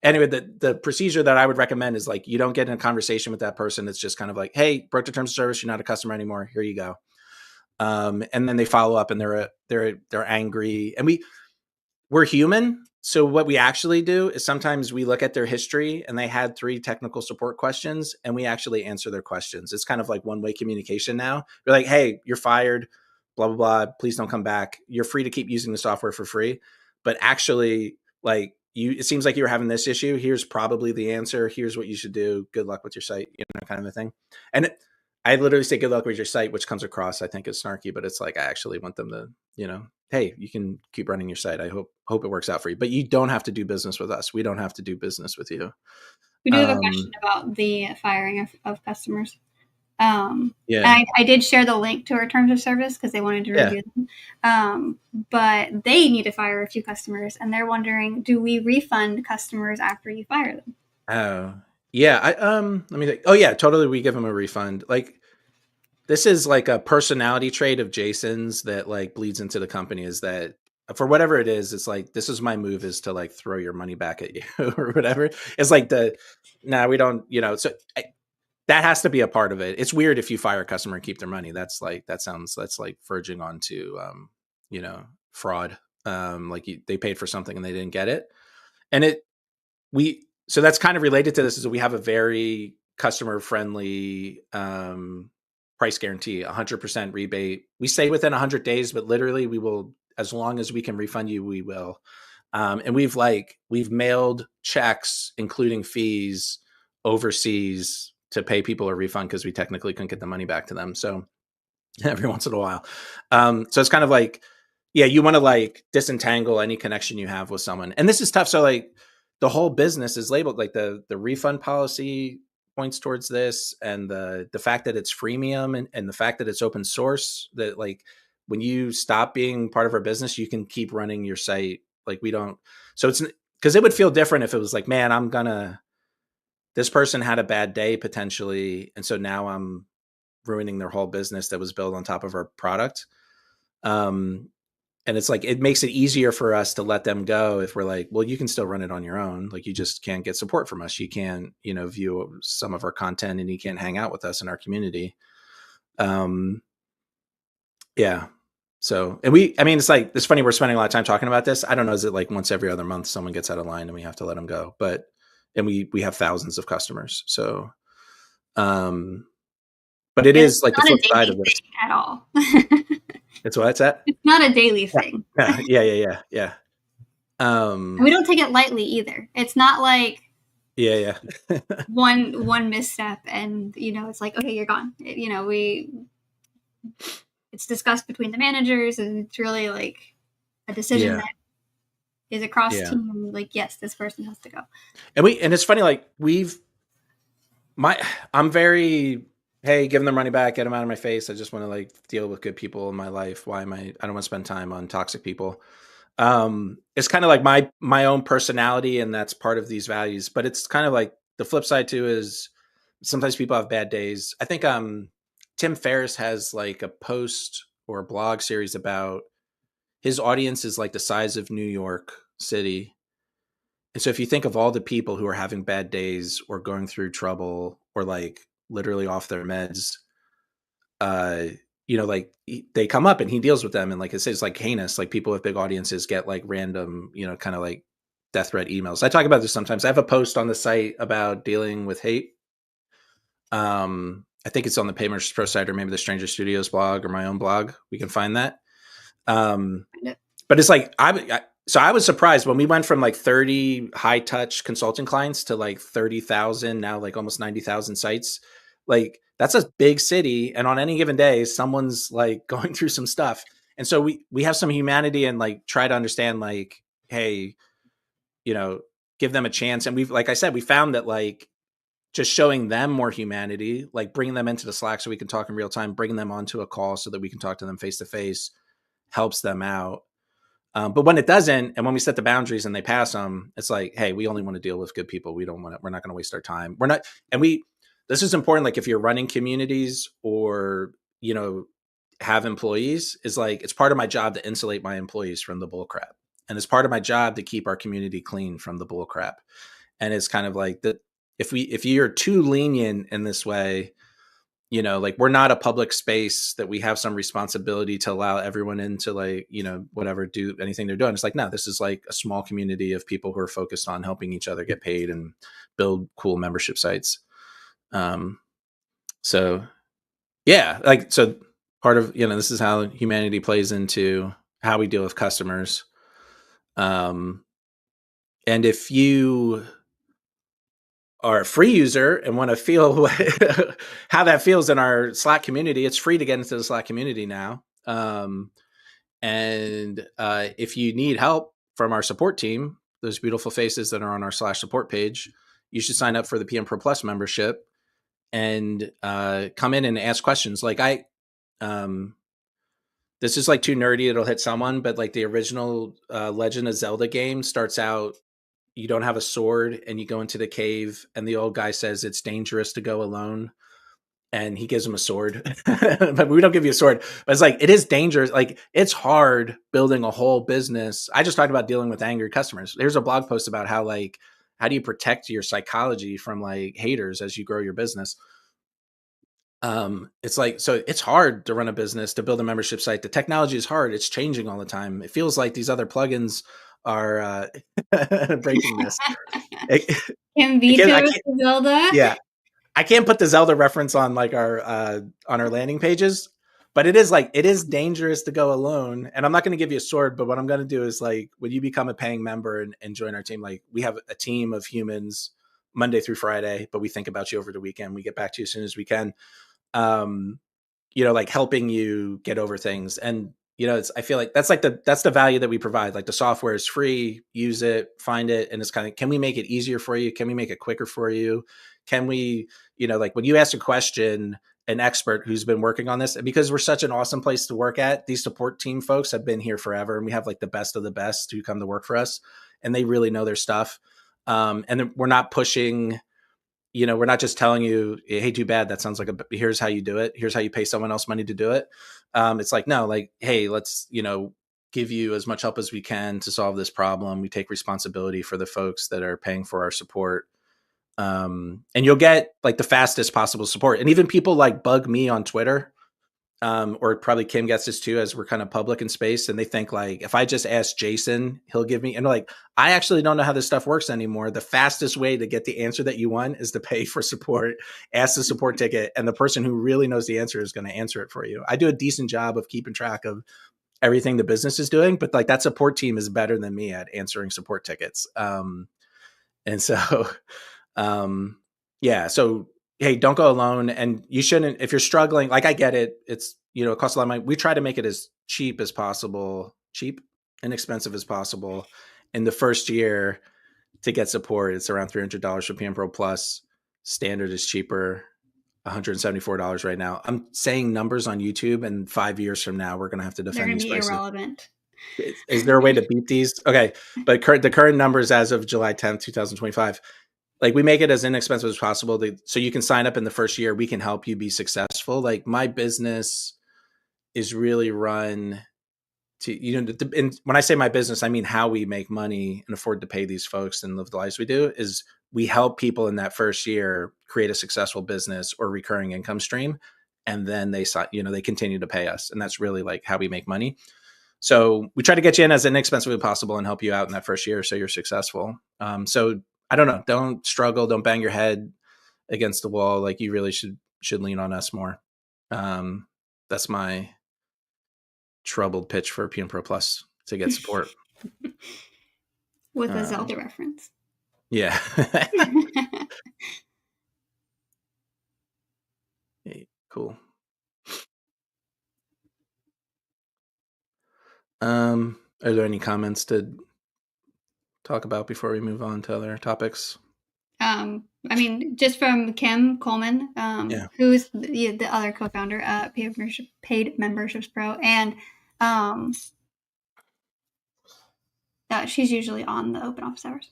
anyway, the procedure that I would recommend is like, you don't get in a conversation with that person. It's just kind of like, hey, broke the terms of service. You're not a customer anymore. Here you go. And then they follow up, and they're angry, and we're human. So what we actually do is sometimes we look at their history, and they had 3 technical support questions, and we actually answer their questions. It's kind of like one-way communication now. We're like, hey, you're fired, blah, blah, blah. Please don't come back. You're free to keep using the software for free. But actually, like, it seems like you're having this issue. Here's probably the answer. Here's what you should do. Good luck with your site, kind of a thing. And I literally say good luck with your site, which comes across, I think, as snarky, but it's like, I actually want them to, hey, you can keep running your site. I hope it works out for you, but you don't have to do business with us. We don't have to do business with you. We do have a question about the firing of customers. Yeah. And I did share the link to our terms of service because they wanted to review them. But they need to fire a few customers, and they're wondering, do we refund customers after you fire them? Oh, yeah. Let me think. Oh yeah, totally. We give them a refund. Like, this is like a personality trait of Jason's that like bleeds into the company, is that for whatever it is, it's like, this is my move, is to like throw your money back at you or whatever. It's like we don't, so that has to be a part of it. It's weird if you fire a customer and keep their money. That's like verging on to, fraud. Like, they paid for something and they didn't get it. And so that's kind of related to this, is that we have a very customer friendly, price guarantee, 100% rebate. We say within 100 days, but literally we will, as long as we can refund you, we will. And we've mailed checks, including fees, overseas to pay people a refund, because we technically couldn't get the money back to them. So every once in a while. So it's kind of like, yeah, you want to like disentangle any connection you have with someone. And this is tough. So like, the whole business is labeled like the refund policy points towards this, and the fact that it's freemium, and the fact that it's open source, that like when you stop being part of our business, you can keep running your site. Like we don't, so it's because it would feel different if it was like, man, this person had a bad day potentially, and so now I'm ruining their whole business that was built on top of our product. Um, and it's like, it makes it easier for us to let them go if we're like, well, you can still run it on your own. Like you just can't get support from us. You can't, view some of our content, and you can't hang out with us in our community. Yeah. So, and it's like, it's funny. We're spending a lot of time talking about this. I don't know. Is it like once every other month someone gets out of line and we have to let them go? And we have thousands of customers. So, but it is like the not a flip side daily of this. thing at all. It's what it's at. It's not a daily thing. Yeah. And we don't take it lightly either. It's not like yeah. one misstep and it's like, okay, you're gone. It's discussed between the managers, and it's really like a decision that is across team. Like, yes, this person has to go. And it's funny, like I'm very, hey, give them money back, get them out of my face. I just want to like deal with good people in my life. I don't want to spend time on toxic people. It's kind of like my own personality, and that's part of these values. But it's kind of like the flip side too is sometimes people have bad days. I think Tim Ferriss has like a post or a blog series about his audience is like the size of New York City. And so if you think of all the people who are having bad days or going through trouble or like literally off their meds, like they come up and he deals with them. And like it says, like heinous, like people with big audiences get like random, kind of like death threat emails. I talk about this sometimes. I have a post on the site about dealing with hate. I think it's on the PMPro site or maybe the Stranger Studios blog or my own blog. We can find that. But it's like, so I was surprised when we went from like 30 high touch consulting clients to like 30,000, now like almost 90,000 sites. Like that's a big city. And on any given day, someone's like going through some stuff. And so we have some humanity and like try to understand like, hey, give them a chance. And like I said, we found that like just showing them more humanity, like bringing them into the Slack so we can talk in real time, bringing them onto a call so that we can talk to them face to face, helps them out. But when it doesn't, and when we set the boundaries and they pass them, it's like, hey, we only want to deal with good people. We're not going to waste our time. This is important. Like if you're running communities or, have employees, is like, it's part of my job to insulate my employees from the bull crap. And it's part of my job to keep our community clean from the bull crap. And it's kind of like that. If you're too lenient in this way, like we're not a public space that we have some responsibility to allow everyone into like, whatever, do anything they're doing. It's like, no, this is like a small community of people who are focused on helping each other get paid and build cool membership sites. So yeah, like, so part of, this is how humanity plays into how we deal with customers. And if you are a free user and want to feel how that feels in our Slack community, it's free to get into the Slack community now. And if you need help from our support team, those beautiful faces that are on our /support page, you should sign up for the PMPro Plus membership and come in and ask questions. Like this is like too nerdy, it'll hit someone, but like the original Legend of Zelda game starts out, you don't have a sword and you go into the cave and the old guy says it's dangerous to go alone and he gives him a sword. But we don't give you a sword. But it's like, it is dangerous. Like it's hard building a whole business. I just talked about dealing with angry customers. There's a blog post about how do you protect your psychology from like haters as you grow your business? It's like, so it's hard to run a business, to build a membership site. The technology is hard. It's changing all the time. It feels like these other plugins are breaking this. Can veto Zelda. Yeah, I can't put the Zelda reference on like our on our landing pages, but it is dangerous to go alone. And I'm not going to give you a sword, but what I'm going to do is like when you become a paying member and join our team, like we have a team of humans Monday through Friday, but we think about you over the weekend. We get back to you as soon as we can. Like helping you get over things. And I feel like that's the value that we provide. Like the software is free, use it, find it. And it's kind of, can we make it easier for you? Can we make it quicker for you? can we, like when you ask a question, an expert who's been working on this, because we're such an awesome place to work at, these support team folks have been here forever, and we have like the best of the best who come to work for us, and they really know their stuff. And we're not pushing, we're not just telling you, hey, too bad, that sounds like here's how you do it, here's how you pay someone else money to do it. It's like, no, like, hey, let's give you as much help as we can to solve this problem. We take responsibility for the folks that are paying for our support. And you'll get like the fastest possible support. And even people like bug me on Twitter, or probably Kim gets this too, as we're kind of public in space, and they think like, if I just ask Jason, he'll give me, and like, I actually don't know how this stuff works anymore. The fastest way to get the answer that you want is to pay for support, ask the support ticket, and the person who really knows the answer is going to answer it for you. I do a decent job of keeping track of everything the business is doing, but like that support team is better than me at answering support tickets. And so, yeah, so, hey, don't go alone. And you shouldn't, if you're struggling, like, I get it. It's, it costs a lot of money. We try to make it as cheap as possible, inexpensive as possible. In the first year to get support, it's around $300 for PMPro Plus. Standard is cheaper, $174 right now. I'm saying numbers on YouTube, and 5 years from now, we're going to have to defend these prices. Irrelevant. Is there a way to beat these? Okay. But the current numbers as of July 10th, 2025, like, we make it as inexpensive as possible so you can sign up in the first year. We can help you be successful. Like, my business is really run to, and when I say my business, I mean how we make money and afford to pay these folks and live the lives we do, is we help people in that first year create a successful business or recurring income stream. And then they continue to pay us. And that's really like how we make money. So we try to get you in as inexpensively possible and help you out in that first year so you're successful. So I don't know, don't struggle, don't bang your head against the wall. Like, you really should lean on us more. That's my troubled pitch for PMPro Plus to get support. With a Zelda reference. Yeah. Hey, cool. Are there any comments to talk about before we move on to other topics? I mean, just from Kim Coleman, who's the other co-founder at Paid Memberships Pro, and she's usually on the open office hours.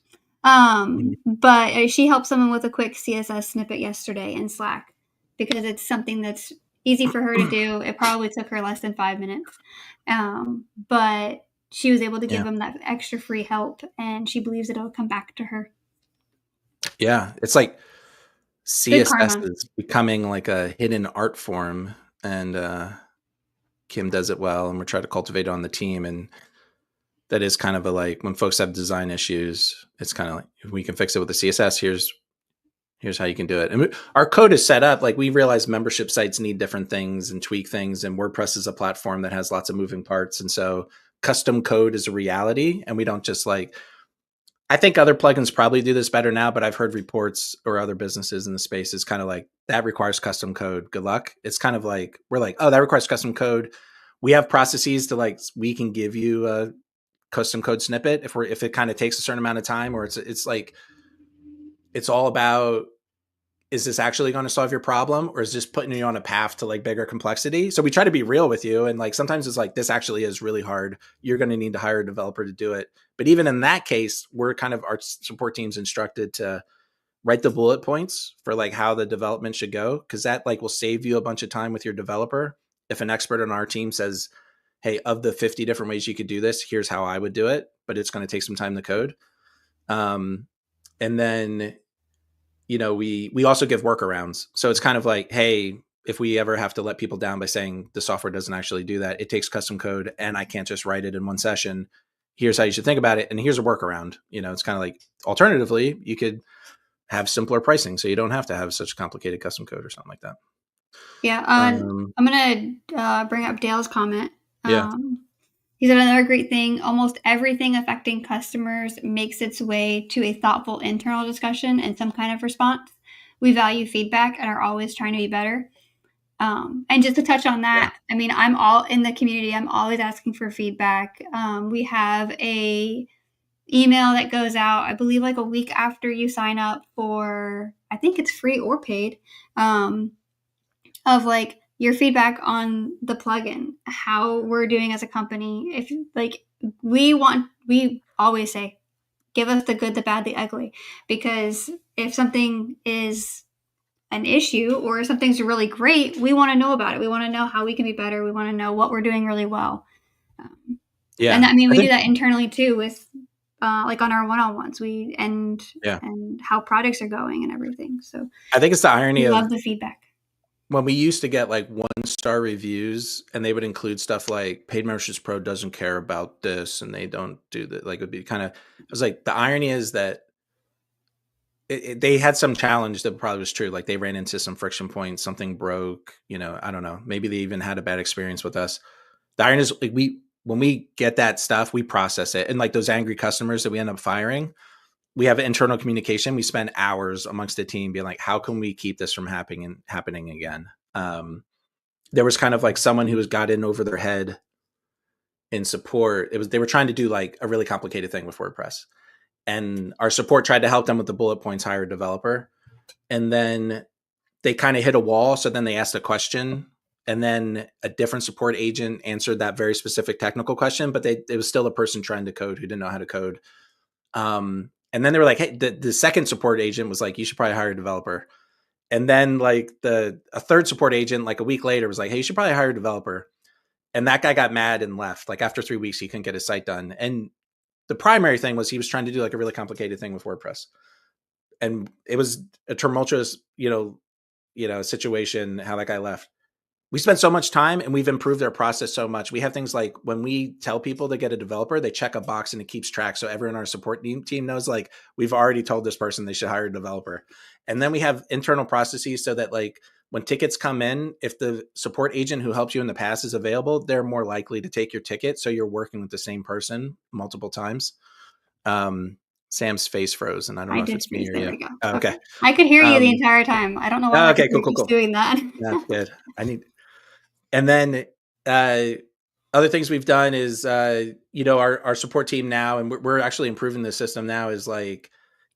But she helped someone with a quick CSS snippet yesterday in Slack, because it's something that's easy for her to do. It probably took her less than 5 minutes. But she was able to give them that extra free help, and she believes it'll come back to her. Yeah, it's like CSS is becoming like a hidden art form, and Kim does it well, and we're trying to cultivate it on the team. And that is kind of a, like, when folks have design issues, it's kind of like, if we can fix it with the CSS, here's how you can do it. And our code is set up, like, we realize membership sites need different things and tweak things, and WordPress is a platform that has lots of moving parts. And so custom code is a reality, and we don't just like, I think other plugins probably do this better now, but I've heard reports or other businesses in the space is kind of like, that requires custom code. Good luck. It's kind of like, we're like, oh, that requires custom code. We have processes to, like, we can give you a custom code snippet if it kind of takes a certain amount of time, or it's like, it's all about, is this actually going to solve your problem, or is this putting you on a path to like bigger complexity? So we try to be real with you. And like, sometimes it's like, this actually is really hard. You're going to need to hire a developer to do it. But even in that case, we're kind of, our support team's instructed to write the bullet points for like how the development should go. Cause that like will save you a bunch of time with your developer. If an expert on our team says, hey, of the 50 different ways you could do this, here's how I would do it, but it's going to take some time to code. And then, we also give workarounds. So it's kind of like, hey, if we ever have to let people down by saying the software doesn't actually do that, it takes custom code and I can't just write it in one session. Here's how you should think about it. And here's a workaround. It's kind of like, alternatively, you could have simpler pricing, so you don't have to have such complicated custom code or something like that. Yeah. I'm going to bring up Dale's comment. Yeah. He said, another great thing, almost everything affecting customers makes its way to a thoughtful internal discussion and some kind of response. We value feedback and are always trying to be better. And just to touch on that, I mean, I'm all in the community. I'm always asking for feedback. We have email that goes out, I believe, like a week after you sign up for, I think it's free or paid, of like your feedback on the plugin, how we're doing as a company. If like we always say, give us the good, the bad, the ugly, because if something is an issue or something's really great, we want to know about it. We want to know how we can be better. We want to know what we're doing really well. And Yeah, I mean, I we do think that internally too with like on our one-on-ones, and yeah, how products are going and everything. So I think it's the irony we of love the feedback. when we used to get like 1-star reviews, and they would include stuff like Paid Memberships Pro doesn't care about this, and they don't do that. Like, it would be kind of, I was like, the irony is that they had some challenge that probably was true. Like, they ran into some friction points, something broke, I don't know. Maybe they even had a bad experience with us. The irony is, like, when we get that stuff, we process it. And like those angry customers that we end up firing, we have internal communication. We spend hours amongst the team being like, how can we keep this from happening again? There was kind of like someone who got in over their head in support. They were trying to do like a really complicated thing with WordPress, and our support tried to help them with the bullet points, hire a developer, and then they kind of hit a wall. So then they asked a question, and then a different support agent answered that very specific technical question, but it was still a person trying to code who didn't know how to code. And then they were like, hey, the second support agent was like, you should probably hire a developer. And then like a third support agent, like a week later, was like, hey, you should probably hire a developer. And that guy got mad and left. Like, after 3 weeks, he couldn't get his site done. And the primary thing was he was trying to do like a really complicated thing with WordPress. And it was a tumultuous, situation, how that guy left. We spent so much time, and we've improved our process so much. We have things like, when we tell people to get a developer, they check a box and it keeps track. So everyone on our support team knows, like, we've already told this person they should hire a developer. And then we have internal processes so that, like, when tickets come in, if the support agent who helped you in the past is available, they're more likely to take your ticket. So you're working with the same person multiple times. Sam's face froze, and I don't I know if did it's me freeze. or There you. we go. Oh, okay. Okay. I could hear you the Um, entire time. I don't know why oh, my okay, computer cool. keeps doing that. That's good. And then uh, other things we've done is, our support team now, and we're actually improving the system now, is like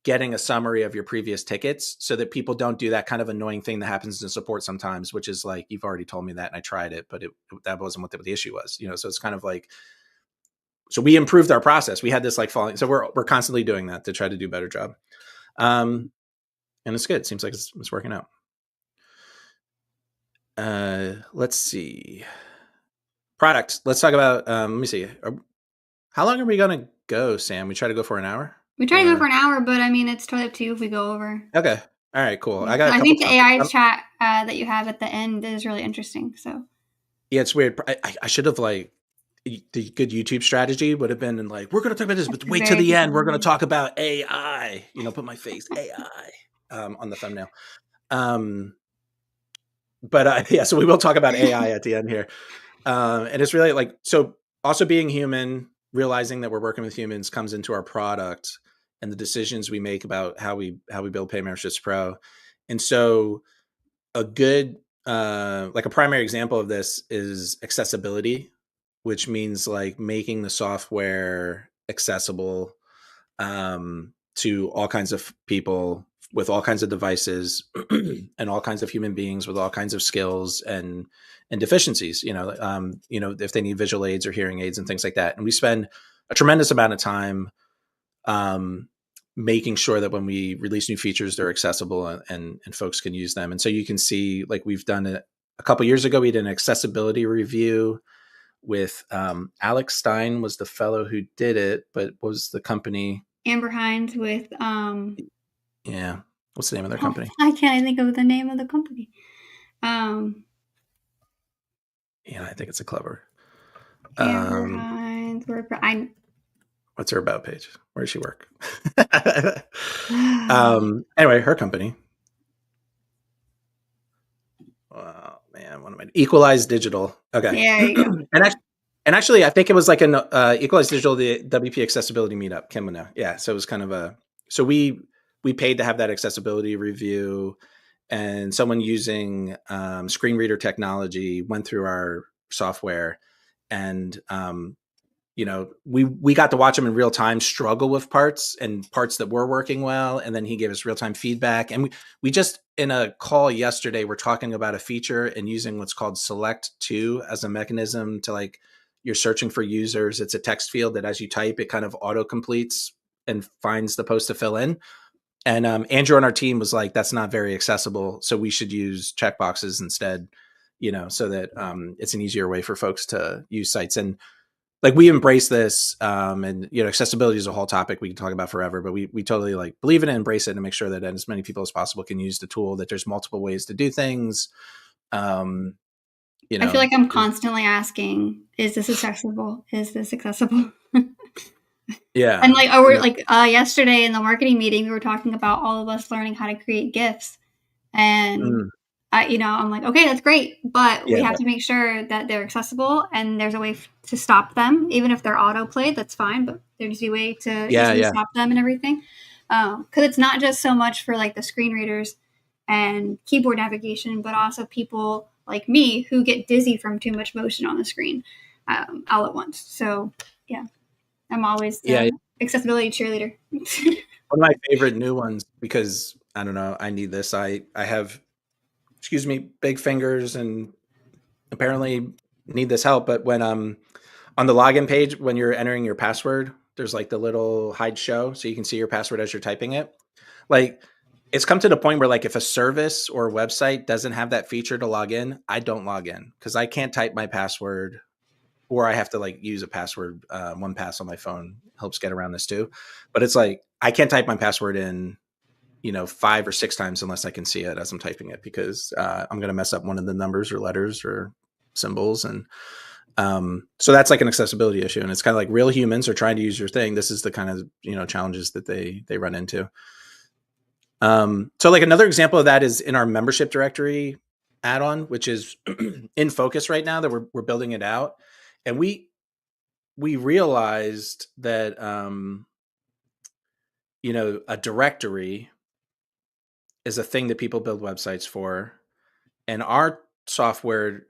getting a summary of your previous tickets so that people don't do that kind of annoying thing that happens in support sometimes, which is like, you've already told me that and I tried it, but that wasn't what the issue was, so it's kind of like, so we improved our process. We had this like falling. So we're constantly doing that to try to do a better job. And it's good. It seems like it's working out. Let's see. Product. Let's talk about, let me see. How long are we going to go, Sam? We try to go for an hour? We try to go for an hour, but I mean, it's totally up to you if we go over. Okay. All right, cool. Yeah. I got a I couple think the topics. AI chat that you have at the end is really interesting. So Yeah, it's weird. I should have, like, the good YouTube strategy would have been like, we're going to talk about this, at but the wait till very the end. We're going to beginning. talk about AI. Put my face AI on the thumbnail. But yeah, so we will talk about AI at the end here. And it's really like, so also being human, realizing that we're working with humans comes into our product and the decisions we make about how we build Pay Memberships Pro. And so a good, like a primary example of this is accessibility, which means like making the software accessible to all kinds of people with all kinds of devices and all kinds of human beings with all kinds of skills and deficiencies, if they need visual aids or hearing aids and things like that. And we spend a tremendous amount of time making sure that when we release new features, they're accessible and folks can use them. And so you can see, like, we've done it a couple years ago. We did an accessibility review with Alex Stein was the fellow who did it, but what was the company? Amber Hines with Yeah. What's the name of their company? I can't think of the name of the company. Yeah, I think it's a clever. Amber Hines. What's her about page? Where does she work? Anyway, her company. Oh man, what am I? Equalize Digital. Okay. There you go. and actually, I think it was like an Equalize Digital, the WP Accessibility Meetup. Kim would know. Yeah, so it was kind of so we paid to have that accessibility review, and someone using screen reader technology went through our software and we got to watch him in real time struggle with parts and parts that were working well, and then he gave us real time feedback. And we just in a call yesterday we're talking about a feature and using what's called select to as a mechanism to, like, you're searching for users. It's a text field that as you type it kind of auto completes and finds the post to fill in. And Andrew on our team was like, that's not very accessible, so we should use checkboxes instead, so that it's an easier way for folks to use sites. And like, we embrace this, and accessibility is a whole topic we can talk about forever, but we totally like believe in it and embrace it and make sure that as many people as possible can use the tool, that there's multiple ways to do things. I feel like I'm constantly asking, is this accessible? Is this accessible? Yeah. And like, we're like, yesterday in the marketing meeting, we were talking about all of us learning how to create GIFs. And I'm like, okay, that's great, but we have to make sure that they're accessible and there's a way to stop them. Even if they're auto played, that's fine, but there's a way to easily stop them and everything. Because it's not just so much for like the screen readers and keyboard navigation, but also people like me who get dizzy from too much motion on the screen all at once. So yeah, I'm always the accessibility cheerleader. One of my favorite new ones, because I don't know, I need this. I have, excuse me, big fingers and apparently need this help. But when on the login page, when you're entering your password, there's like the little hide show so you can see your password as you're typing it. Like, it's come to the point where, like, if a service or a website doesn't have that feature to log in, I don't log in because I can't type my password, or I have to like use a password. 1Pass on my phone helps get around this too. But it's like, I can't type my password in 5 or 6 times unless I can see it as I'm typing it, because I'm going to mess up one of the numbers or letters or symbols. And so that's like an accessibility issue. And it's kind of like, real humans are trying to use your thing. This is the kind of challenges that they run into. So like another example of that is in our membership directory add-on, which is in focus right now, that we're building it out. And we realized that, a directory is a thing that people build websites for. And our software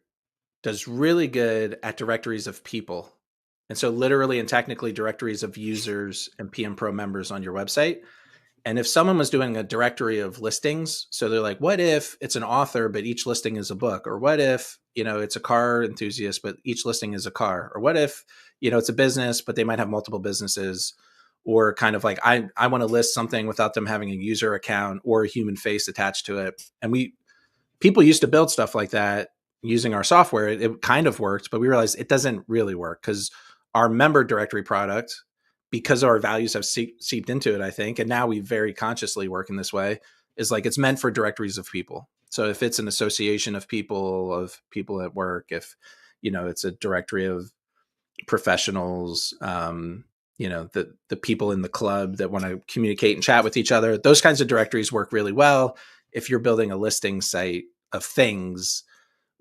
does really good at directories of people. And so literally and technically directories of users and PMPro members on your website. And if someone was doing a directory of listings, so they're like, what if it's an author, but each listing is a book? Or what if, it's a car enthusiast, but each listing is a car? Or what if, it's a business, but they might have multiple businesses? Or kind of like, I want to list something without them having a user account or a human face attached to it. And people used to build stuff like that using our software. It kind of worked, but we realized it doesn't really work, because our member directory product, because our values have seeped into it, I think, and now we very consciously work in this way, is like, it's meant for directories of people. So if it's an association of people at work, if, it's a directory of professionals, the people in the club that want to communicate and chat with each other, those kinds of directories work really well. If you're building a listing site of things,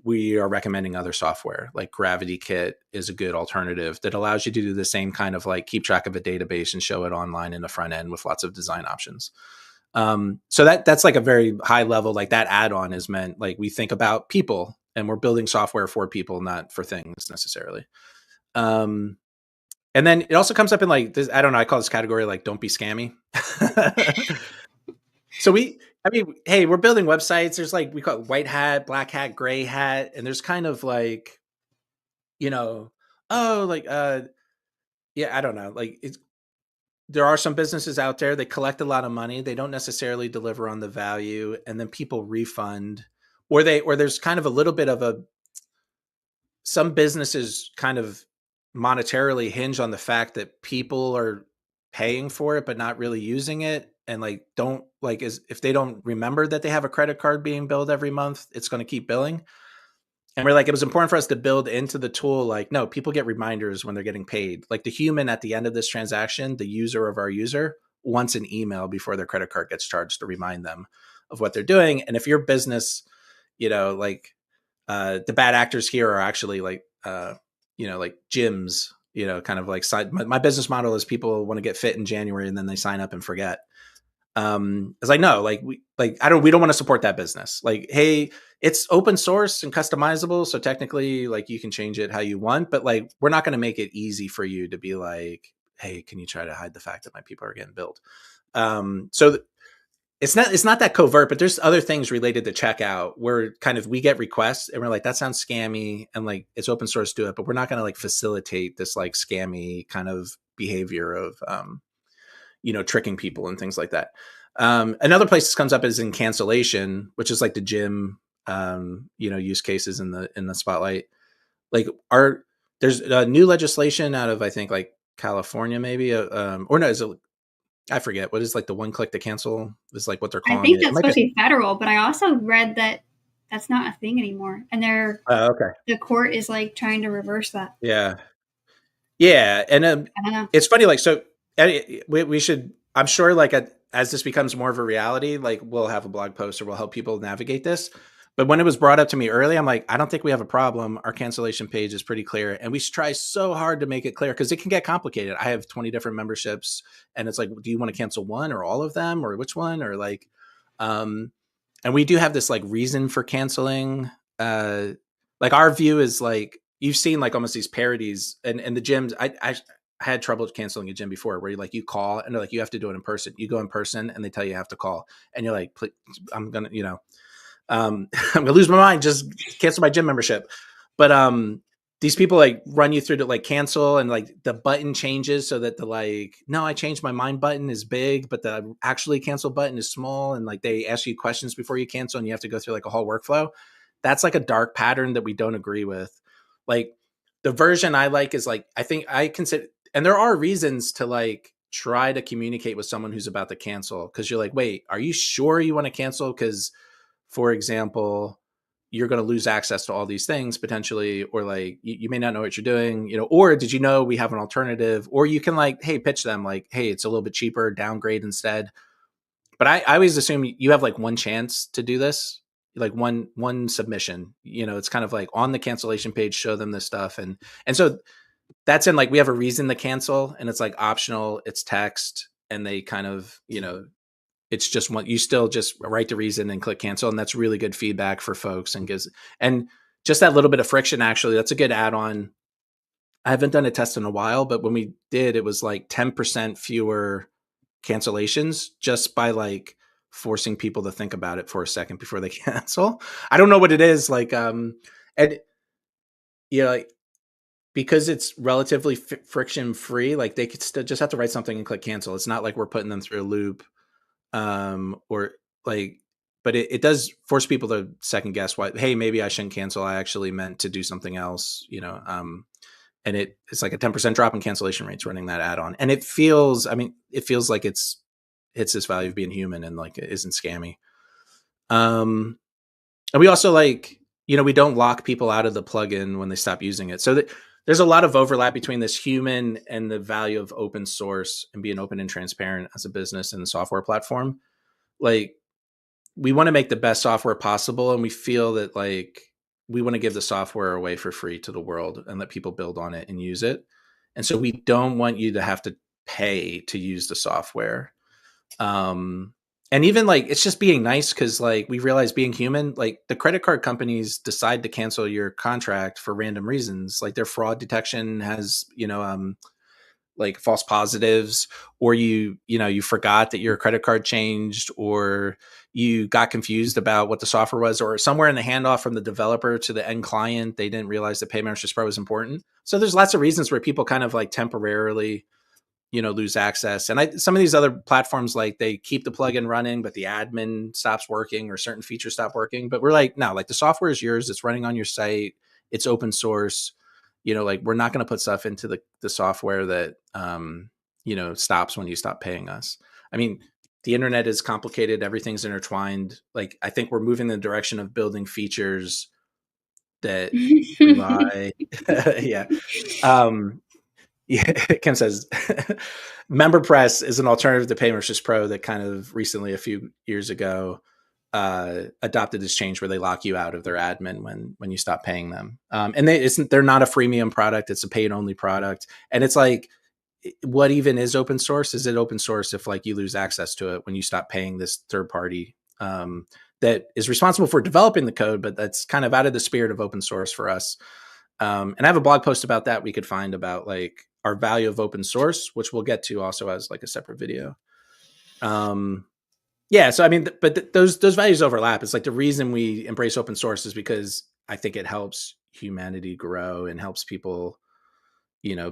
we are recommending other software. Like Gravity Kit is a good alternative that allows you to do the same kind of like keep track of a database and show it online in the front end with lots of design options. So that's like a very high level, like that add-on is meant, like, we think about people and we're building software for people, not for things necessarily. And then it also comes up in like this, I don't know, I call this category like, don't be scammy. So hey, we're building websites. There's like, we call it white hat, black hat, gray hat. And there's kind of like, I don't know. Like, there are some businesses out there, they collect a lot of money. They don't necessarily deliver on the value, and then people refund, or there's kind of a little bit of some businesses kind of monetarily hinge on the fact that people are paying for it but not really using it, and like, don't like, if they don't remember that they have a credit card being billed every month, it's going to keep billing. And we're like, it was important for us to build into the tool, like, no, people get reminders when they're getting paid. Like, the human at the end of this transaction, the user of our user, wants an email before their credit card gets charged to remind them of what they're doing. And if your business, like, the bad actors here are actually like, like gyms, kind of like my business model is people want to get fit in January and then they sign up and forget. It's like, no, like we don't want to support that business. Like, hey, it's open source and customizable, so technically like you can change it how you want, but like we're not going to make it easy for you to be like, hey, can you try to hide the fact that my people are getting billed? So it's not that covert, but there's other things related to checkout where kind of we get requests and we're like, that sounds scammy, and like it's open source, do it, but we're not going to like facilitate this like scammy kind of behavior of tricking people and things like that. Another place this comes up is in cancellation, which is like the gym use cases in the spotlight. Like there's a new legislation out of, I think, like California maybe, or no, is it, I forget what is like the one click to cancel is like what they're I calling think it. It that's might be. supposed to be federal, but I also read that that's not a thing anymore, and Okay. the court is like trying to reverse that. Yeah. Yeah, and I don't know. it's funny. Like, so we should. I'm sure, like, as this becomes more of a reality, like, we'll have a blog post or we'll help people navigate this. But when it was brought up to me early, I'm like, I don't think we have a problem. Our cancellation page is pretty clear, and we try so hard to make it clear because it can get complicated. I have 20 different memberships, and it's like, do you want to cancel one or all of them, or which one, or like, um, and we do have this like reason for canceling. Like our view is like you've seen like almost these parodies and the gyms. I had trouble canceling a gym before where you call and they're like, you have to do it in person. You go in person and they tell you have to call and you're like, I'm gonna I'm gonna lose my mind. Just cancel my gym membership. But these people like run you through to like cancel and like the button changes so that the like, no, I changed my mind button is big, but the actually cancel button is small. And like they ask you questions before you cancel and you have to go through like a whole workflow. That's like a dark pattern that we don't agree with. Like the version I like is like, I think I consider, and there are reasons to like try to communicate with someone who's about to cancel. Cause you're like, wait, are you sure you want to cancel? Cause for example, you're going to lose access to all these things potentially, or like you may not know what you're doing, or did you know we have an alternative? Or you can like, hey, pitch them like, hey, it's a little bit cheaper, downgrade instead. But I always assume you have like one chance to do this, like one submission. It's kind of like on the cancellation page, show them this stuff, and so that's in like we have a reason to cancel, and it's like optional, it's text, and they kind of it's just what you still just write the reason and click cancel. And that's really good feedback for folks and just that little bit of friction. Actually, that's a good add-on. I haven't done a test in a while, but when we did, it was like 10% fewer cancellations just by like forcing people to think about it for a second before they cancel. I don't know what it is like. And like, because it's relatively friction free, like they could still just have to write something and click cancel. It's not like we're putting them through a loop or like, but it does force people to second guess why, hey, maybe I shouldn't cancel. I actually meant to do something else, and it's like a 10% drop in cancellation rates running that add-on. And it feels like it's this value of being human and like it isn't scammy. And we also like, we don't lock people out of the plugin when they stop using it. So there's a lot of overlap between this human and the value of open source and being open and transparent as a business and the software platform. Like we want to make the best software possible. And we feel that like we want to give the software away for free to the world and let people build on it and use it. And so we don't want you to have to pay to use the software. And even like it's just being nice because like we realize being human, like the credit card companies decide to cancel your contract for random reasons, like their fraud detection has like false positives, or you forgot that your credit card changed, or you got confused about what the software was, or somewhere in the handoff from the developer to the end client they didn't realize that PayMasters Pro was important. So there's lots of reasons where people kind of like temporarily lose access. And some of these other platforms, like they keep the plugin running, but the admin stops working or certain features stop working. But we're like, no, like the software is yours. It's running on your site. It's open source. Like we're not going to put stuff into the software that, stops when you stop paying us. I mean, the internet is complicated. Everything's intertwined. Like, I think we're moving in the direction of building features that rely, yeah. Yeah, Kim says MemberPress is an alternative to PayMasters Pro that kind of recently, a few years ago, adopted this change where they lock you out of their admin when you stop paying them. And they're not a freemium product; it's a paid only product. And it's like what even is open source? Is it open source if like you lose access to it when you stop paying this third party that is responsible for developing the code, but that's kind of out of the spirit of open source for us. And I have a blog post about that we could find about like our value of open source, which we'll get to also as like a separate video. Yeah, so I mean, but those values overlap. It's like the reason we embrace open source is because I think it helps humanity grow and helps people,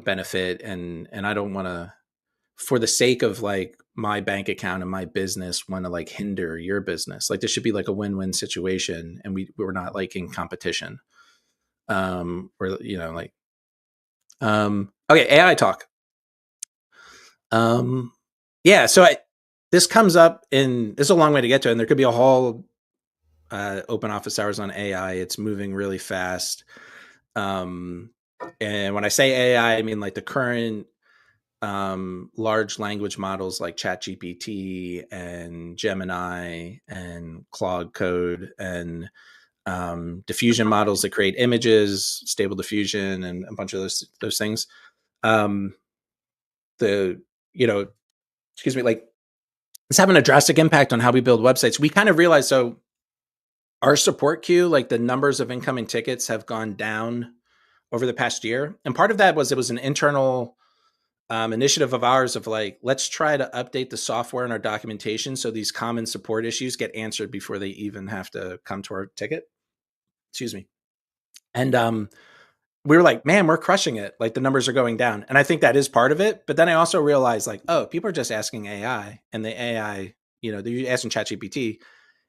benefit. And I don't want to, for the sake of like my bank account and my business, want to like hinder your business. Like this should be like a win-win situation, and we're not like in competition. Or like okay, AI talk. Yeah, so this comes up in, this is a long way to get to it, and there could be a whole open office hours on AI. It's moving really fast. And when I say AI, I mean like the current large language models like ChatGPT and Gemini and Claude Code and diffusion models that create images, stable diffusion, and a bunch of those things. The excuse me, like it's having a drastic impact on how we build websites. We kind of realized, so our support queue, like the numbers of incoming tickets have gone down over the past year. And part of that was, it was an internal initiative of ours of like, let's try to update the software and our documentation so these common support issues get answered before they even have to come to our ticket. Excuse me. And we were like, man, we're crushing it. Like the numbers are going down. And I think that is part of it. But then I also realized like, oh, people are just asking AI, and the AI, they're asking ChatGPT,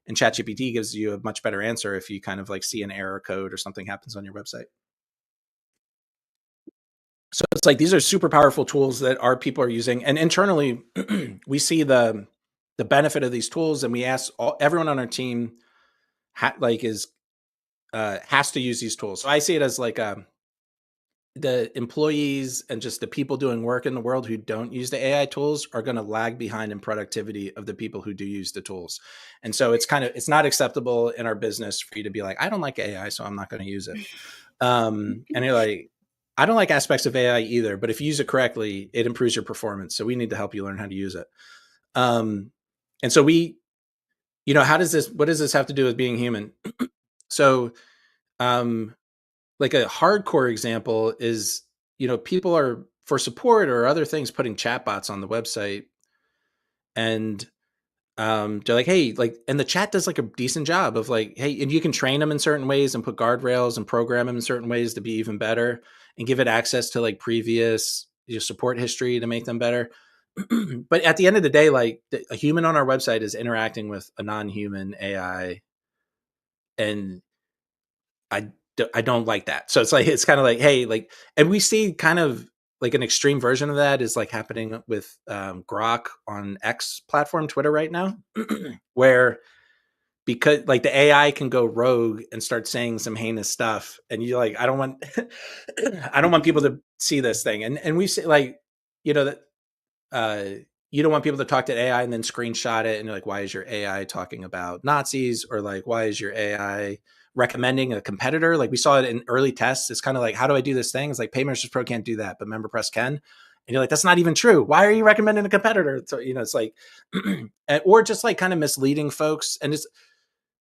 and ChatGPT gives you a much better answer if you kind of like see an error code or something happens on your website. So it's like, these are super powerful tools that our people are using. And internally, we see the benefit of these tools, and we ask everyone on our team has to use these tools. So I see it as like the employees and just the people doing work in the world who don't use the AI tools are going to lag behind in productivity of the people who do use the tools. And so it's not acceptable in our business for you to be like, I don't like AI, so I'm not going to use it. And you're like, I don't like aspects of AI either, but if you use it correctly, it improves your performance. So we need to help you learn how to use it. And so what does this have to do with being human? So, like a hardcore example is, people are, for support or other things, putting chatbots on the website, and they're like, hey, like, and the chat does like a decent job of like, hey, and you can train them in certain ways and put guardrails and program them in certain ways to be even better, and give it access to like previous support history to make them better. But at the end of the day, like a human on our website is interacting with a non-human AI, and I don't like that. So it's kind of like, hey, like, and we see kind of like an extreme version of that is like happening with Grok on X platform, Twitter right now, where, because like the AI can go rogue and start saying some heinous stuff, and you're like, I don't want, I don't want people to see this thing, and we say like, that uh, you don't want people to talk to AI and then screenshot it, and you're like, why is your AI talking about Nazis, or like, why is your AI recommending a competitor? Like we saw it in early tests. It's kind of like, how do I do this thing? It's like PayMasters Pro can't do that, but MemberPress can. And you're like, that's not even true. Why are you recommending a competitor? So, it's like, or just like kind of misleading folks. And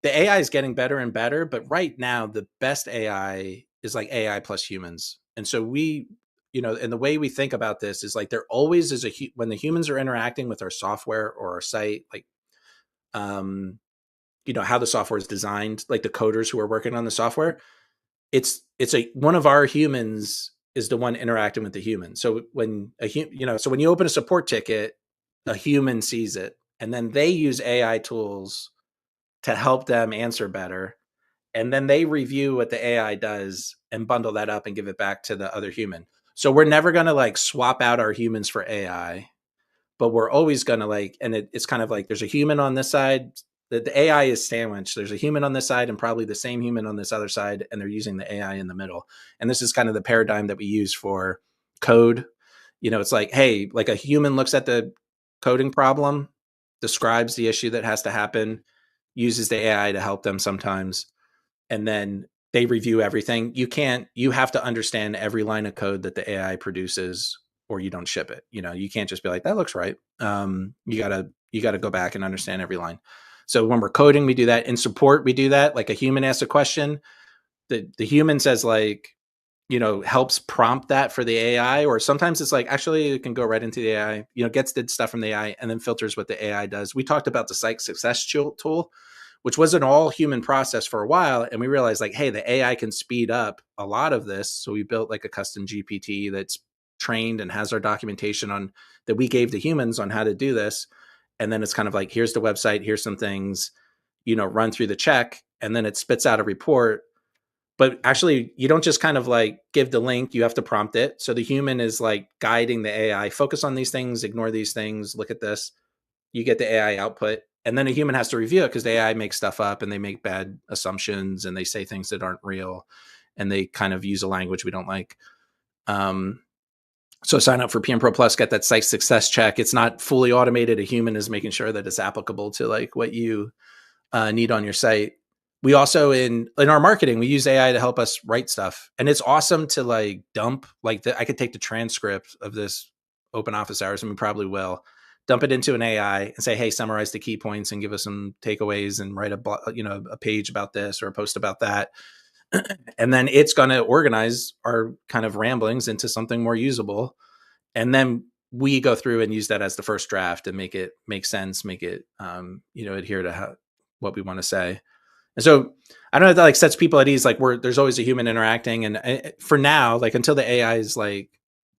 the AI is getting better and better, but right now the best AI is like AI plus humans. And so and the way we think about this is like, there always is when the humans are interacting with our software or our site, like, how the software is designed, like the coders who are working on the software, it's one of our humans is the one interacting with the human. So when so when you open a support ticket, a human sees it, and then they use AI tools to help them answer better. And then they review what the AI does and bundle that up and give it back to the other human. So we're never going to like swap out our humans for AI, but we're always going to like, and it's kind of like, there's a human on this side. The AI is sandwiched. There's a human on this side and probably the same human on this other side, and they're using the AI in the middle. And this is kind of the paradigm that we use for code. It's like, hey, like a human looks at the coding problem, describes the issue that has to happen, uses the AI to help them sometimes, and then they review everything. You have to understand every line of code that the AI produces, or you don't ship it. You can't just be like, that looks right. You gotta go back and understand every line. So when we're coding, we do that. In support, we do that. Like a human asks a question, the human says like, helps prompt that for the AI, or sometimes it's like, actually it can go right into the AI, gets the stuff from the AI and then filters what the AI does. We talked about the site success tool, which was an all human process for a while. And we realized like, hey, the AI can speed up a lot of this. So we built like a custom GPT that's trained and has our documentation on that we gave the humans on how to do this. And then it's kind of like, here's the website, here's some things, run through the check, and then it spits out a report. But actually, you don't just kind of like give the link, you have to prompt it. So the human is like guiding the AI, focus on these things, ignore these things, look at this. You get the AI output. And then a human has to review it because the AI makes stuff up and they make bad assumptions and they say things that aren't real and they kind of use a language we don't like. So sign up for PMPro Plus, get that site success check. It's not fully automated. A human is making sure that it's applicable to like what you need on your site. We also in our marketing, we use AI to help us write stuff, and it's awesome to like dump like I could take the transcript of this open office hours, and we probably will dump it into an AI and say, hey, summarize the key points and give us some takeaways and write a page about this or a post about that. And then it's going to organize our kind of ramblings into something more usable. And then we go through and use that as the first draft and make it make sense, make it, adhere to what we want to say. And so I don't know if that like sets people at ease. Like there's always a human interacting. And for now, like until the AI is like,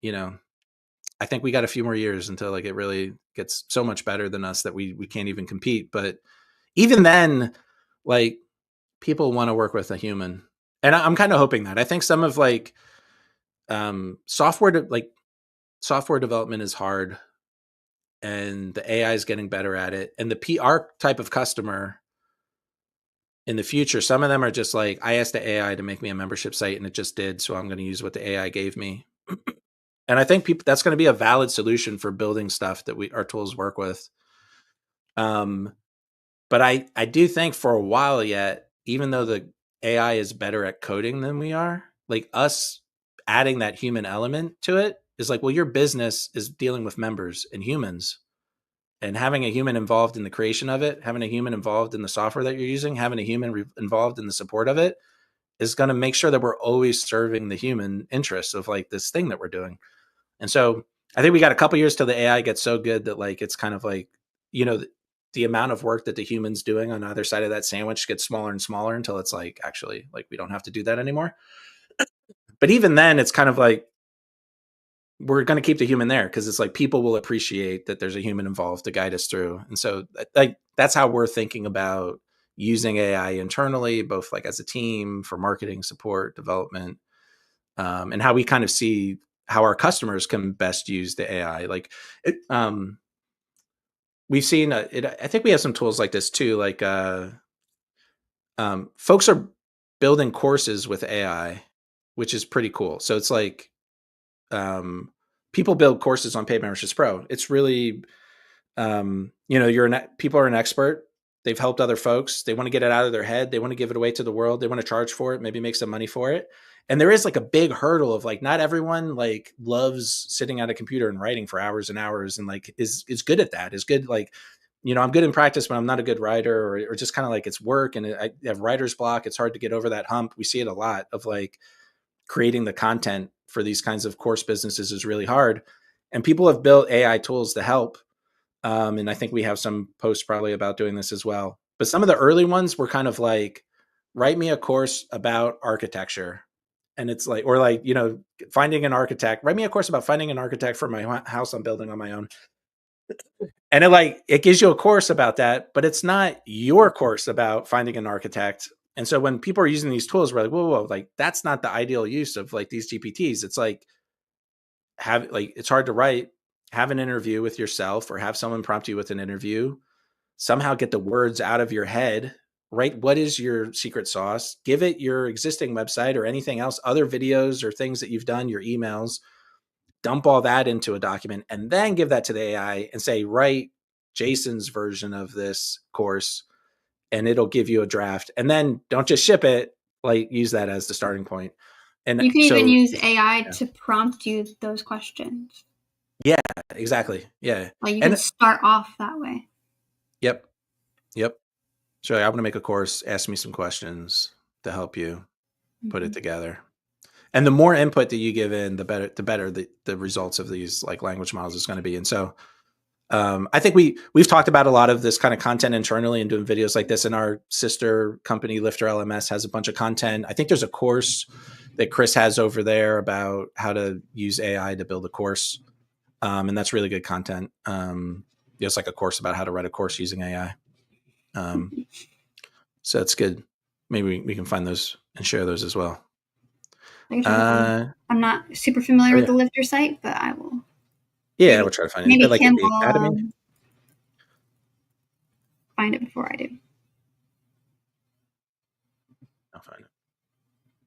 I think we got a few more years until like it really gets so much better than us that we can't even compete. But even then, like people want to work with a human. And I'm kind of hoping that. I think some of like software development is hard, and the AI is getting better at it. And the PR type of customer in the future, some of them are just like, I asked the AI to make me a membership site and it just did. So I'm going to use what the AI gave me. And I think that's going to be a valid solution for building stuff that our tools work with. But I do think for a while yet, even though the AI is better at coding than we are, like us adding that human element to it is like, well, your business is dealing with members and humans, and having a human involved in the creation of it, having a human involved in the software that you're using, having a human involved in the support of it is going to make sure that we're always serving the human interests of like this thing that we're doing. And so I think we got a couple years till the AI gets so good that like it's kind of like, the amount of work that the human's doing on either side of that sandwich gets smaller and smaller until it's like actually like we don't have to do that anymore. But even then, it's kind of like we're going to keep the human there because it's like people will appreciate that there's a human involved to guide us through. And so like that's how we're thinking about using AI internally, both like as a team for marketing, support, development, and how we kind of see how our customers can best use the AI. Like it, we've seen I think we have some tools like this too. Like folks are building courses with AI, which is pretty cool. So it's like people build courses on Paid Memberships Pro. It's really people are an expert. They've helped other folks. They want to get it out of their head. They want to give it away to the world. They want to charge for it, maybe make some money for it. And there is like a big hurdle of like, not everyone like loves sitting at a computer and writing for hours and hours and like is good at that, is good. Like, I'm good in practice, but I'm not a good writer, or just kind of like it's work and I have writer's block. It's hard to get over that hump. We see it a lot of like creating the content for these kinds of course businesses is really hard. And people have built AI tools to help. And I think we have some posts probably about doing this as well. But some of the early ones were kind of like, write me a course about architecture. And it's like, or like, finding an architect, write me a course about finding an architect for my house I'm building on my own. And it gives you a course about that, but it's not your course about finding an architect. And so when people are using these tools, we're like, whoa, like that's not the ideal use of like these GPTs. It's like, it's hard to write, have an interview with yourself or have someone prompt you with an interview, somehow get the words out of your head, right? What is your secret sauce? Give it your existing website or anything else, other videos or things that you've done, your emails, dump all that into a document and then give that to the AI and say, write Jason's version of this course, and it'll give you a draft. And then don't just ship it, like use that as the starting point. And you can even so use AI yeah. to prompt you those questions. Yeah, exactly. Yeah. Like you can And start off that way. yep. Yep. So I'm going to make a course, ask me some questions to help you put it Mm-hmm. together. And the more input that you give in, the better the results of these like language models is going to be. And so I think we've talked about a lot of this kind of content internally and doing videos like this. And our sister company, Lifter LMS, has a bunch of content. I think there's a course that Chris has over there about how to use AI to build a course. And that's really good content. It's like a course about how to write a course using AI. So it's good. Maybe we can find those and share those as well. I can try to find. Uh, I'm not super familiar oh with yeah, the Lifter site, but I will. yeah. We'll Maybe try to find it. maybe Like Kim at the academy, will find it before I do. I'll find it.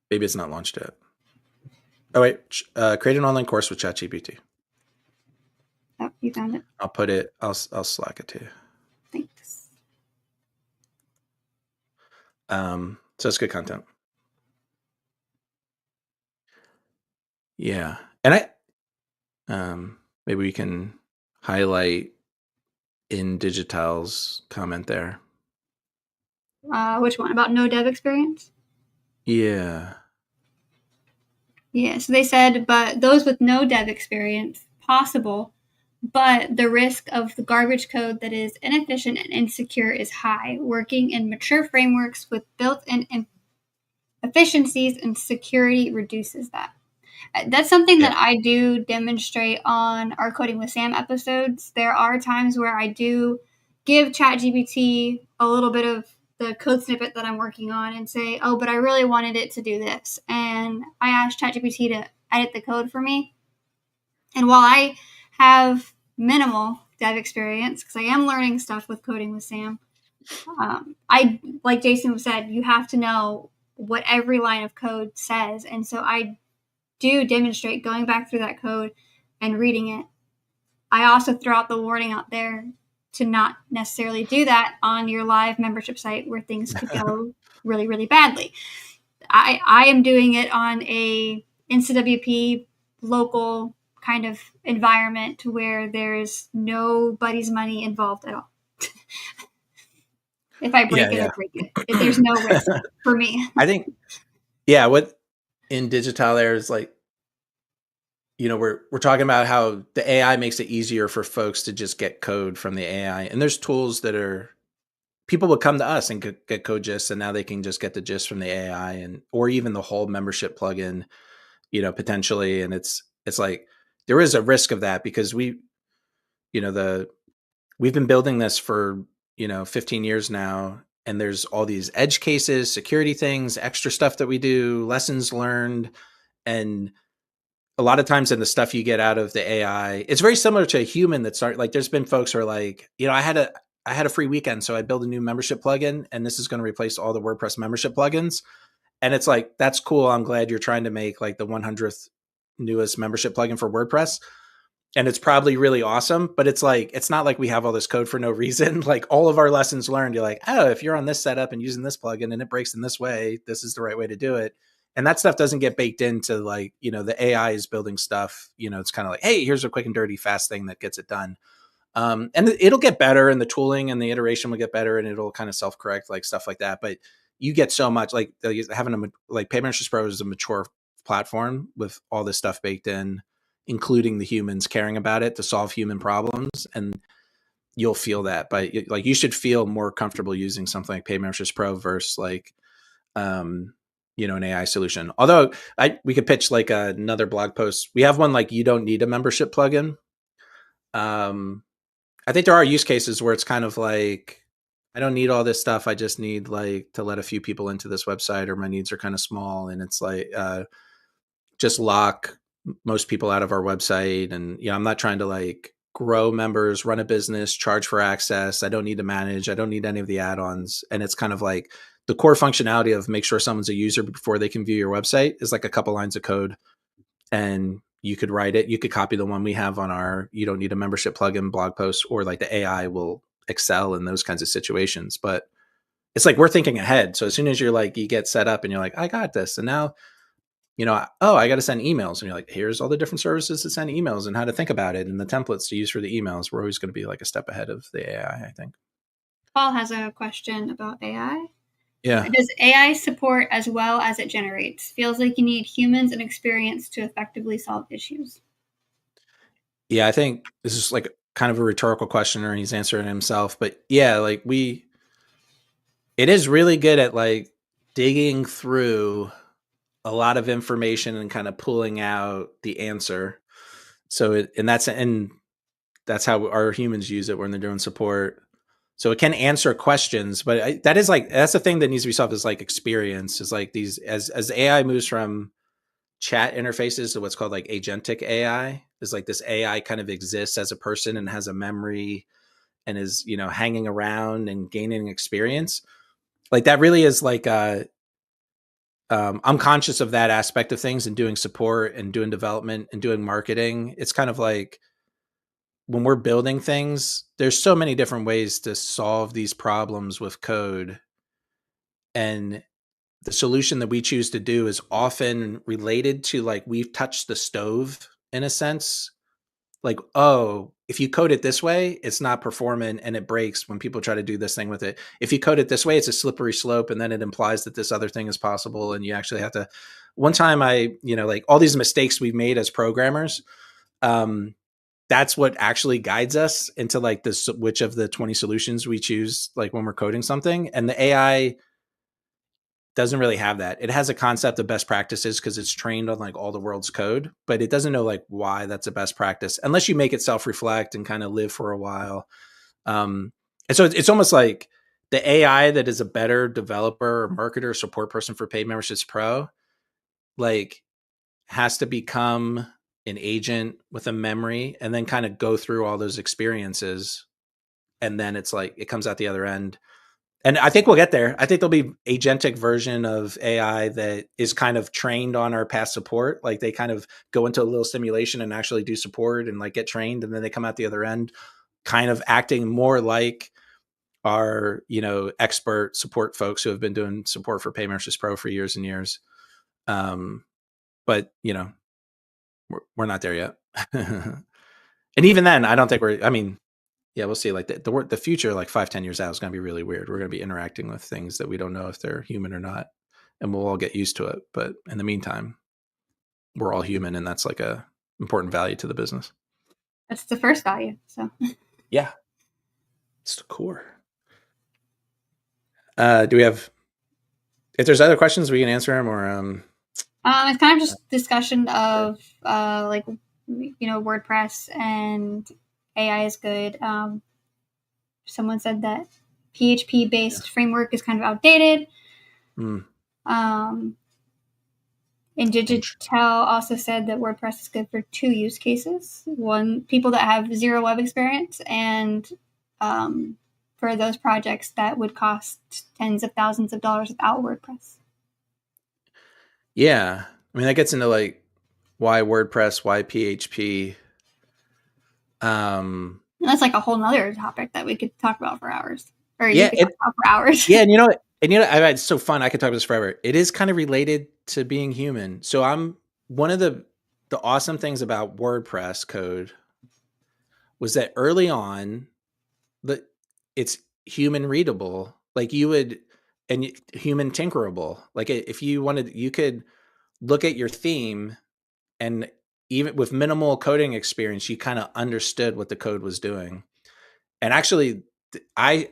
Maybe it's not launched yet. Oh wait, create an online course with ChatGPT. Oh, you found it. I'll put it. I'll Slack it to you. Thanks. So it's good content. Yeah, and maybe we can highlight in Digital's comment there. Which one? About no dev experience? Yeah. Yeah, so they said, but those with no dev experience, possible, but the risk of the garbage code that is inefficient and insecure is high. Working in mature frameworks with built in efficiencies and security reduces that. That's something Yeah. that I do demonstrate on our Coding with Sam episodes. There are times where I do give ChatGPT a little bit of the code snippet that I'm working on and say, oh, but I really wanted it to do this. And I asked ChatGPT to edit the code for me. And while I have minimal dev experience, because I am learning stuff with Coding with Sam, I, like Jason said, you have to know what every line of code says. And so I do demonstrate going back through that code and reading it. I also throw out the warning out there to not necessarily do that on your live membership site where things could go really, really badly. I am doing it on a NCWP local kind of environment where there's nobody's money involved at all. If I Yeah. break it, I Yeah. break it. If there's no risk for me. I think. Yeah. What in Digital there is like, we're talking about how the AI makes it easier for folks to just get code from the AI, and there's tools that are people would come to us and get code gist, and now they can just get the gist from the AI, and or even the whole membership plugin, potentially. And it's like there is a risk of that because we've been building this for 15 years now, and there's all these edge cases, security things, extra stuff that we do, lessons learned, and a lot of times in the stuff you get out of the AI, it's very similar to a human that start like there's been folks who are like, I had a free weekend, so I built a new membership plugin, and this is going to replace all the WordPress membership plugins. And it's like, that's cool. I'm glad you're trying to make like the 100th newest membership plugin for WordPress. And it's probably really awesome, but it's like, it's not like we have all this code for no reason. Like all of our lessons learned, you're like, oh, if you're on this setup and using this plugin and it breaks in this way, this is the right way to do it. And that stuff doesn't get baked into like, the AI is building stuff, it's kind of like, hey, here's a quick and dirty fast thing that gets it done. And it'll get better, and the tooling and the iteration will get better, and it'll kind of self-correct, like stuff like that. But you get so much like having like PMPro Pro is a mature platform with all this stuff baked in, including the humans caring about it to solve human problems. And you'll feel that, but like you should feel more comfortable using something like PMPro Pro versus like, an AI solution. Although we could pitch like another blog post. We have one like you don't need a membership plugin. I think there are use cases where it's kind of like, I don't need all this stuff. I just need like to let a few people into this website, or my needs are kind of small. And it's like, just lock most people out of our website. And, I'm not trying to like grow members, run a business, charge for access. I don't need to manage. I don't need any of the add-ons. And it's kind of like the core functionality of make sure someone's a user before they can view your website is like a couple lines of code, and you could write it. You could copy the one we have on our you don't need a membership plugin blog post, or like the AI will excel in those kinds of situations. But it's like we're thinking ahead. So as soon as you're like, you get set up and you're like, I got this. And now oh, I got to send emails. And you're like, here's all the different services to send emails and how to think about it and the templates to use for the emails. We're always going to be like a step ahead of the AI, I think. Paul has a question about AI. Yeah. Does AI support as well as it generates? Feels like you need humans and experience to effectively solve issues. Yeah. I think this is like kind of a rhetorical question, or he's answering himself. But yeah, like it is really good at like digging through a lot of information and kind of pulling out the answer. So that's how our humans use it when they're doing support. So it can answer questions, but that's the thing that needs to be solved is like experience. Is like these as AI moves from chat interfaces to what's called like agentic AI. Is like this AI kind of exists as a person and has a memory and is hanging around and gaining experience. Like that really is like I'm conscious of that aspect of things and doing support and doing development and doing marketing. It's kind of like when we're building things, there's so many different ways to solve these problems with code. And the solution that we choose to do is often related to like we've touched the stove in a sense. Like, oh, if you code it this way, it's not performant and it breaks when people try to do this thing with it. If you code it this way, it's a slippery slope and then it implies that this other thing is possible. And you actually have to. One time like all these mistakes we've made as programmers, that's what actually guides us into like this, which of the 20 solutions we choose, like when we're coding something. And the AI doesn't really have that. It has a concept of best practices because it's trained on like all the world's code, but it doesn't know like why that's a best practice unless you make it self-reflect and kind of live for a while. And so it's almost like the AI that is a better developer or marketer or support person for Paid Memberships Pro, like has to become an agent with a memory and then kind of go through all those experiences. And then it's like it comes out the other end. And I think we'll get there. I think there'll be agentic version of AI that is kind of trained on our past support. Like they kind of go into a little simulation and actually do support and like get trained. And then they come out the other end kind of acting more like our, expert support folks who have been doing support for Pay Memberships Pro for years and years. But, we're not there yet. And even then, I don't think yeah, we'll see. Like the future, like 5-10 years out, is going to be really weird. We're going to be interacting with things that we don't know if they're human or not, and we'll all get used to it. But in the meantime, we're all human, and that's like a important value to the business. That's the first value. So yeah, it's the core. Do we have? If there's other questions, we can answer them, or it's kind of just discussion of like WordPress and AI is good. Someone said that PHP based framework is kind of outdated. And Digital also said that WordPress is good for two use cases. One, people that have zero web experience, and for those projects that would cost tens of thousands of dollars without WordPress. Yeah. I mean, that gets into like why WordPress, why PHP. And that's like a whole nother topic that we could talk about for hours. Or yeah, you could talk about for hours. Yeah, it's so fun. I could talk about this forever. It is kind of related to being human. So I'm one of the awesome things about WordPress code was that early on, it's human readable. Like and human tinkerable. Like if you wanted, you could look at your theme and even with minimal coding experience, you kind of understood what the code was doing. And actually, I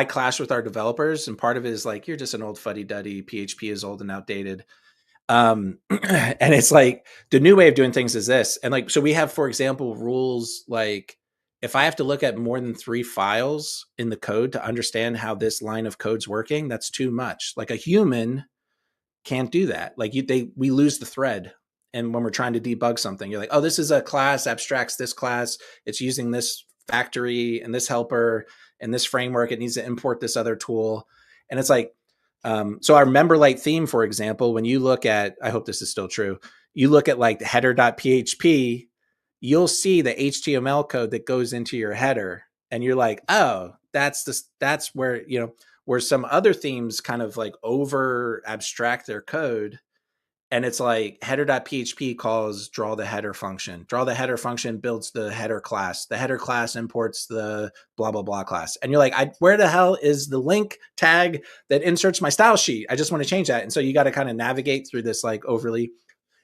clash with our developers, and part of it is like, you're just an old fuddy-duddy. PHP is old and outdated. And it's like the new way of doing things is this. And like, so we have, for example, rules like if I have to look at more than 3 files in the code to understand how this line of code's working, that's too much. Like a human can't do that. Like we lose the thread. And when we're trying to debug something, you're like, oh, this is a class, abstracts this class. It's using this factory and this helper and this framework. It needs to import this other tool. And it's like, so our member-lite theme, for example, when you look at, I hope this is still true, you look at like the header.php, you'll see the HTML code that goes into your header. And you're like, oh, that's where, where some other themes kind of like over abstract their code and it's like header.php calls draw the header function. Draw the header function builds the header class. The header class imports the blah, blah, blah class. And you're like, where the hell is the link tag that inserts my style sheet? I just want to change that. And so you got to kind of navigate through this like overly.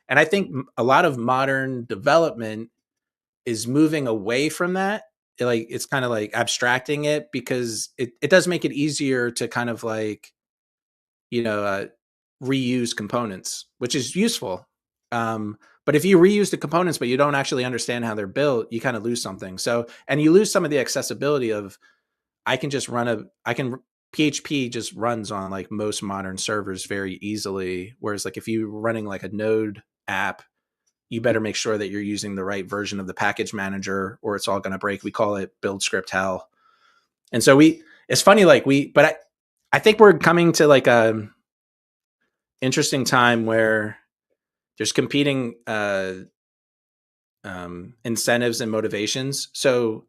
And I think a lot of modern development is moving away from that. Like it's kind of like abstracting it, because it does make it easier to kind of like, reuse components, which is useful. But if you reuse the components, but you don't actually understand how they're built, you kind of lose something. So, and you lose some of the accessibility of, PHP just runs on like most modern servers very easily. Whereas like if you're running like a Node app, you better make sure that you're using the right version of the package manager or it's all going to break. We call it build script hell. And so it's funny, like I think we're coming to like a interesting time where there's competing incentives and motivations. So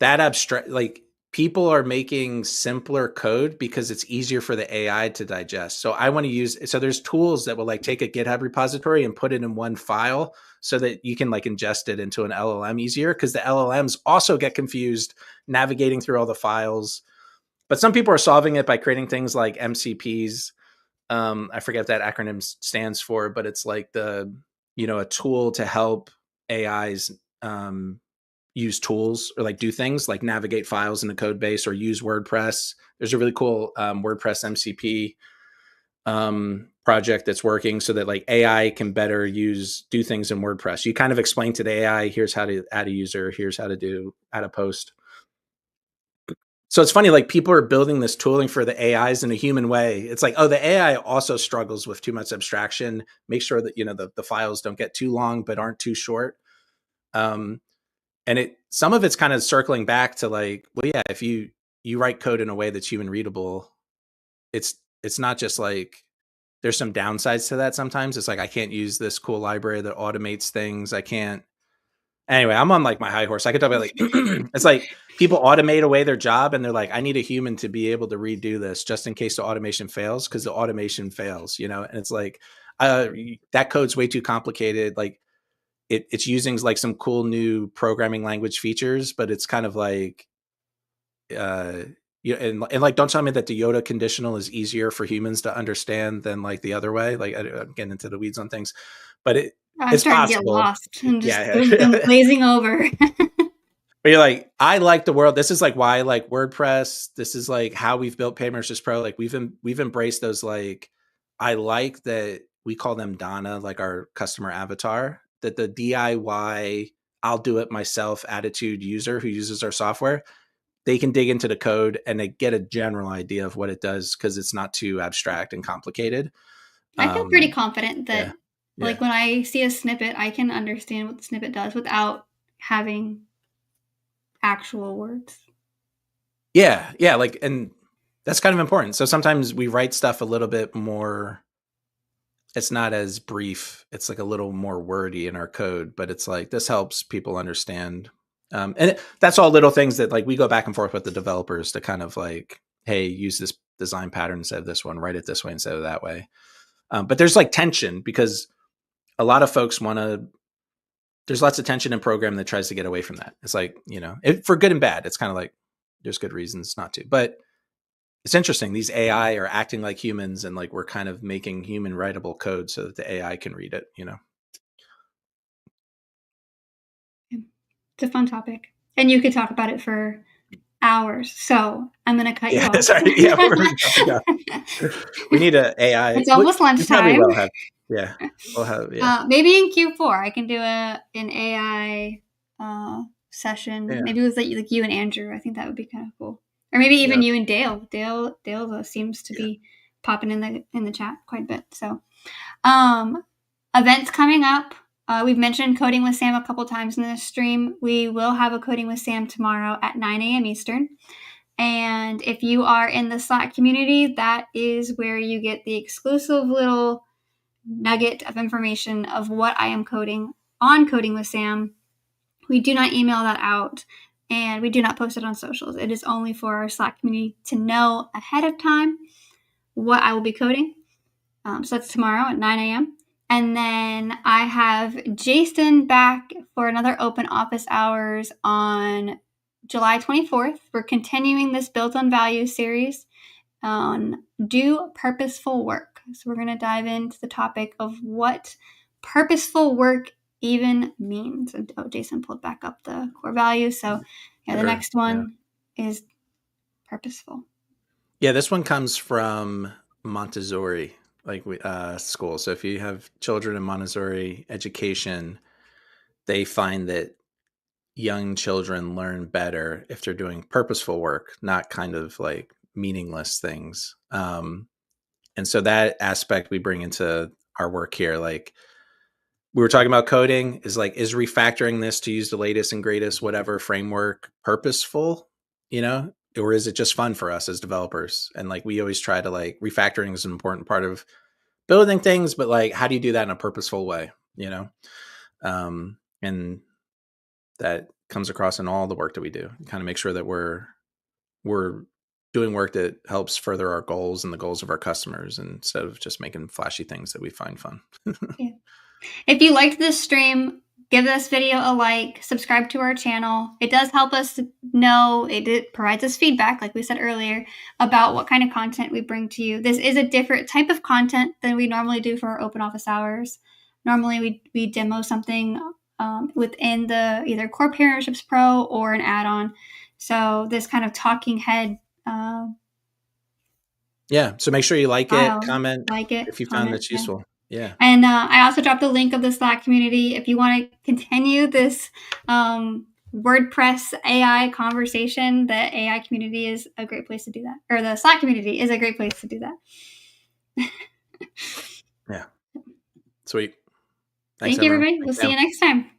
that abstract, like people are making simpler code because it's easier for the AI to digest. So I want to so there's tools that will like take a GitHub repository and put it in one file so that you can like ingest it into an LLM easier, because the LLMs also get confused navigating through all the files. But some people are solving it by creating things like MCPs. I forget what that acronym stands for, but it's like a tool to help AIs use tools or like do things like navigate files in the code base or use WordPress. There's a really cool WordPress MCP project that's working so that like AI can better do things in WordPress. You kind of explain to the AI, here's how to add a user, here's how to add a post. So it's funny, like people are building this tooling for the AIs in a human way. It's like, oh, the AI also struggles with too much abstraction. Make sure that, the files don't get too long, but aren't too short. And some of it's kind of circling back to like, well, yeah, if you write code in a way that's human readable, it's not just like, there's some downsides to that. Sometimes it's like, I can't use this cool library that automates things. I can't. Anyway, I'm on like my high horse. I could talk about like, it's like people automate away their job and they're like, I need a human to be able to redo this just in case the automation fails, because the automation fails, and it's like, that code's way too complicated. Like it's using like some cool new programming language features, but it's kind of like, and like, don't tell me that the Yoda conditional is easier for humans to understand than like the other way. Like I'm getting into the weeds on things, but I'm it's starting possible. to get lost and just Yeah. boom, boom, glazing over. But you're like, I like the world. This is like why I like WordPress. This is like how we've built PMPro Pro. Like we've embraced those. Like I like that we call them Donna, like our customer avatar. That the DIY, I'll do it myself attitude user who uses our software, they can dig into the code and they get a general idea of what it does because it's not too abstract and complicated. I feel pretty confident that, yeah. like, when I see a snippet, I can understand what the snippet does without having actual words. Yeah. Like, and that's kind of important. So sometimes we write stuff a little bit more. It's not as brief. It's like a little more wordy in our code, but it's like, this helps people understand. And that's all little things that like we go back and forth with the developers to kind of like, hey, use this design pattern instead of this one, write it this way instead of that way. But there's like tension because a lot of folks there's lots of tension in program that tries to get away from that. It's like, for good and bad, it's kind of like, there's good reasons not to, but it's interesting. These AI are acting like humans and like, we're kind of making human writable code so that the AI can read it, It's a fun topic. And you could talk about it for hours. So I'm going to cut you off. Sorry. Yeah. We need an AI. It's almost lunchtime. We probably will have. Yeah. We'll have, yeah. Maybe in Q4, I can do an AI session. Yeah. Maybe with like you and Andrew. I think that would be kind of cool. Or maybe even you and Dale. Dale seems to be popping in the chat quite a bit. So, events coming up. We've mentioned Coding with Sam a couple times in this stream. We will have a Coding with Sam tomorrow at 9 a.m. Eastern. And if you are in the Slack community, that is where you get the exclusive little nugget of information of what I am coding on Coding with Sam. We do not email that out, and we do not post it on socials. It is only for our Slack community to know ahead of time what I will be coding. So that's tomorrow at 9 a.m. And then I have Jason back for another open office hours on July 24th. We're continuing this Built on Values series on do purposeful work. So we're going to dive into the topic of what purposeful work even means. And Jason pulled back up the core values. So yeah, the next one is purposeful. Yeah, this one comes from Montessori, like school. So if you have children in Montessori education, they find that young children learn better if they're doing purposeful work, not kind of like meaningless things. And so that aspect we bring into our work here. Like we were talking about coding, is refactoring this to use the latest and greatest whatever framework purposeful, or is it just fun for us as developers? And like we always try to like refactoring is an important part of building things, but like how do you do that in a purposeful way? And that comes across in all the work that we do. Kind of make sure that we're doing work that helps further our goals and the goals of our customers instead of just making flashy things that we find fun. Yeah. If you liked this stream, give this video a like, subscribe to our channel. It does help us know, it provides us feedback, like we said earlier, about what kind of content we bring to you. This is a different type of content than we normally do for our open office hours. Normally we demo something within the either Core Partnerships Pro or an add-on. So this kind of talking head yeah, so make sure you like it, comment like it, if you found comment. this useful. Yeah. And I also dropped the link of the Slack community. If you want to continue this WordPress AI conversation, the AI community is a great place to do that. Or the Slack community is a great place to do that. Yeah. Sweet. Thank you, everybody. We'll see you next time.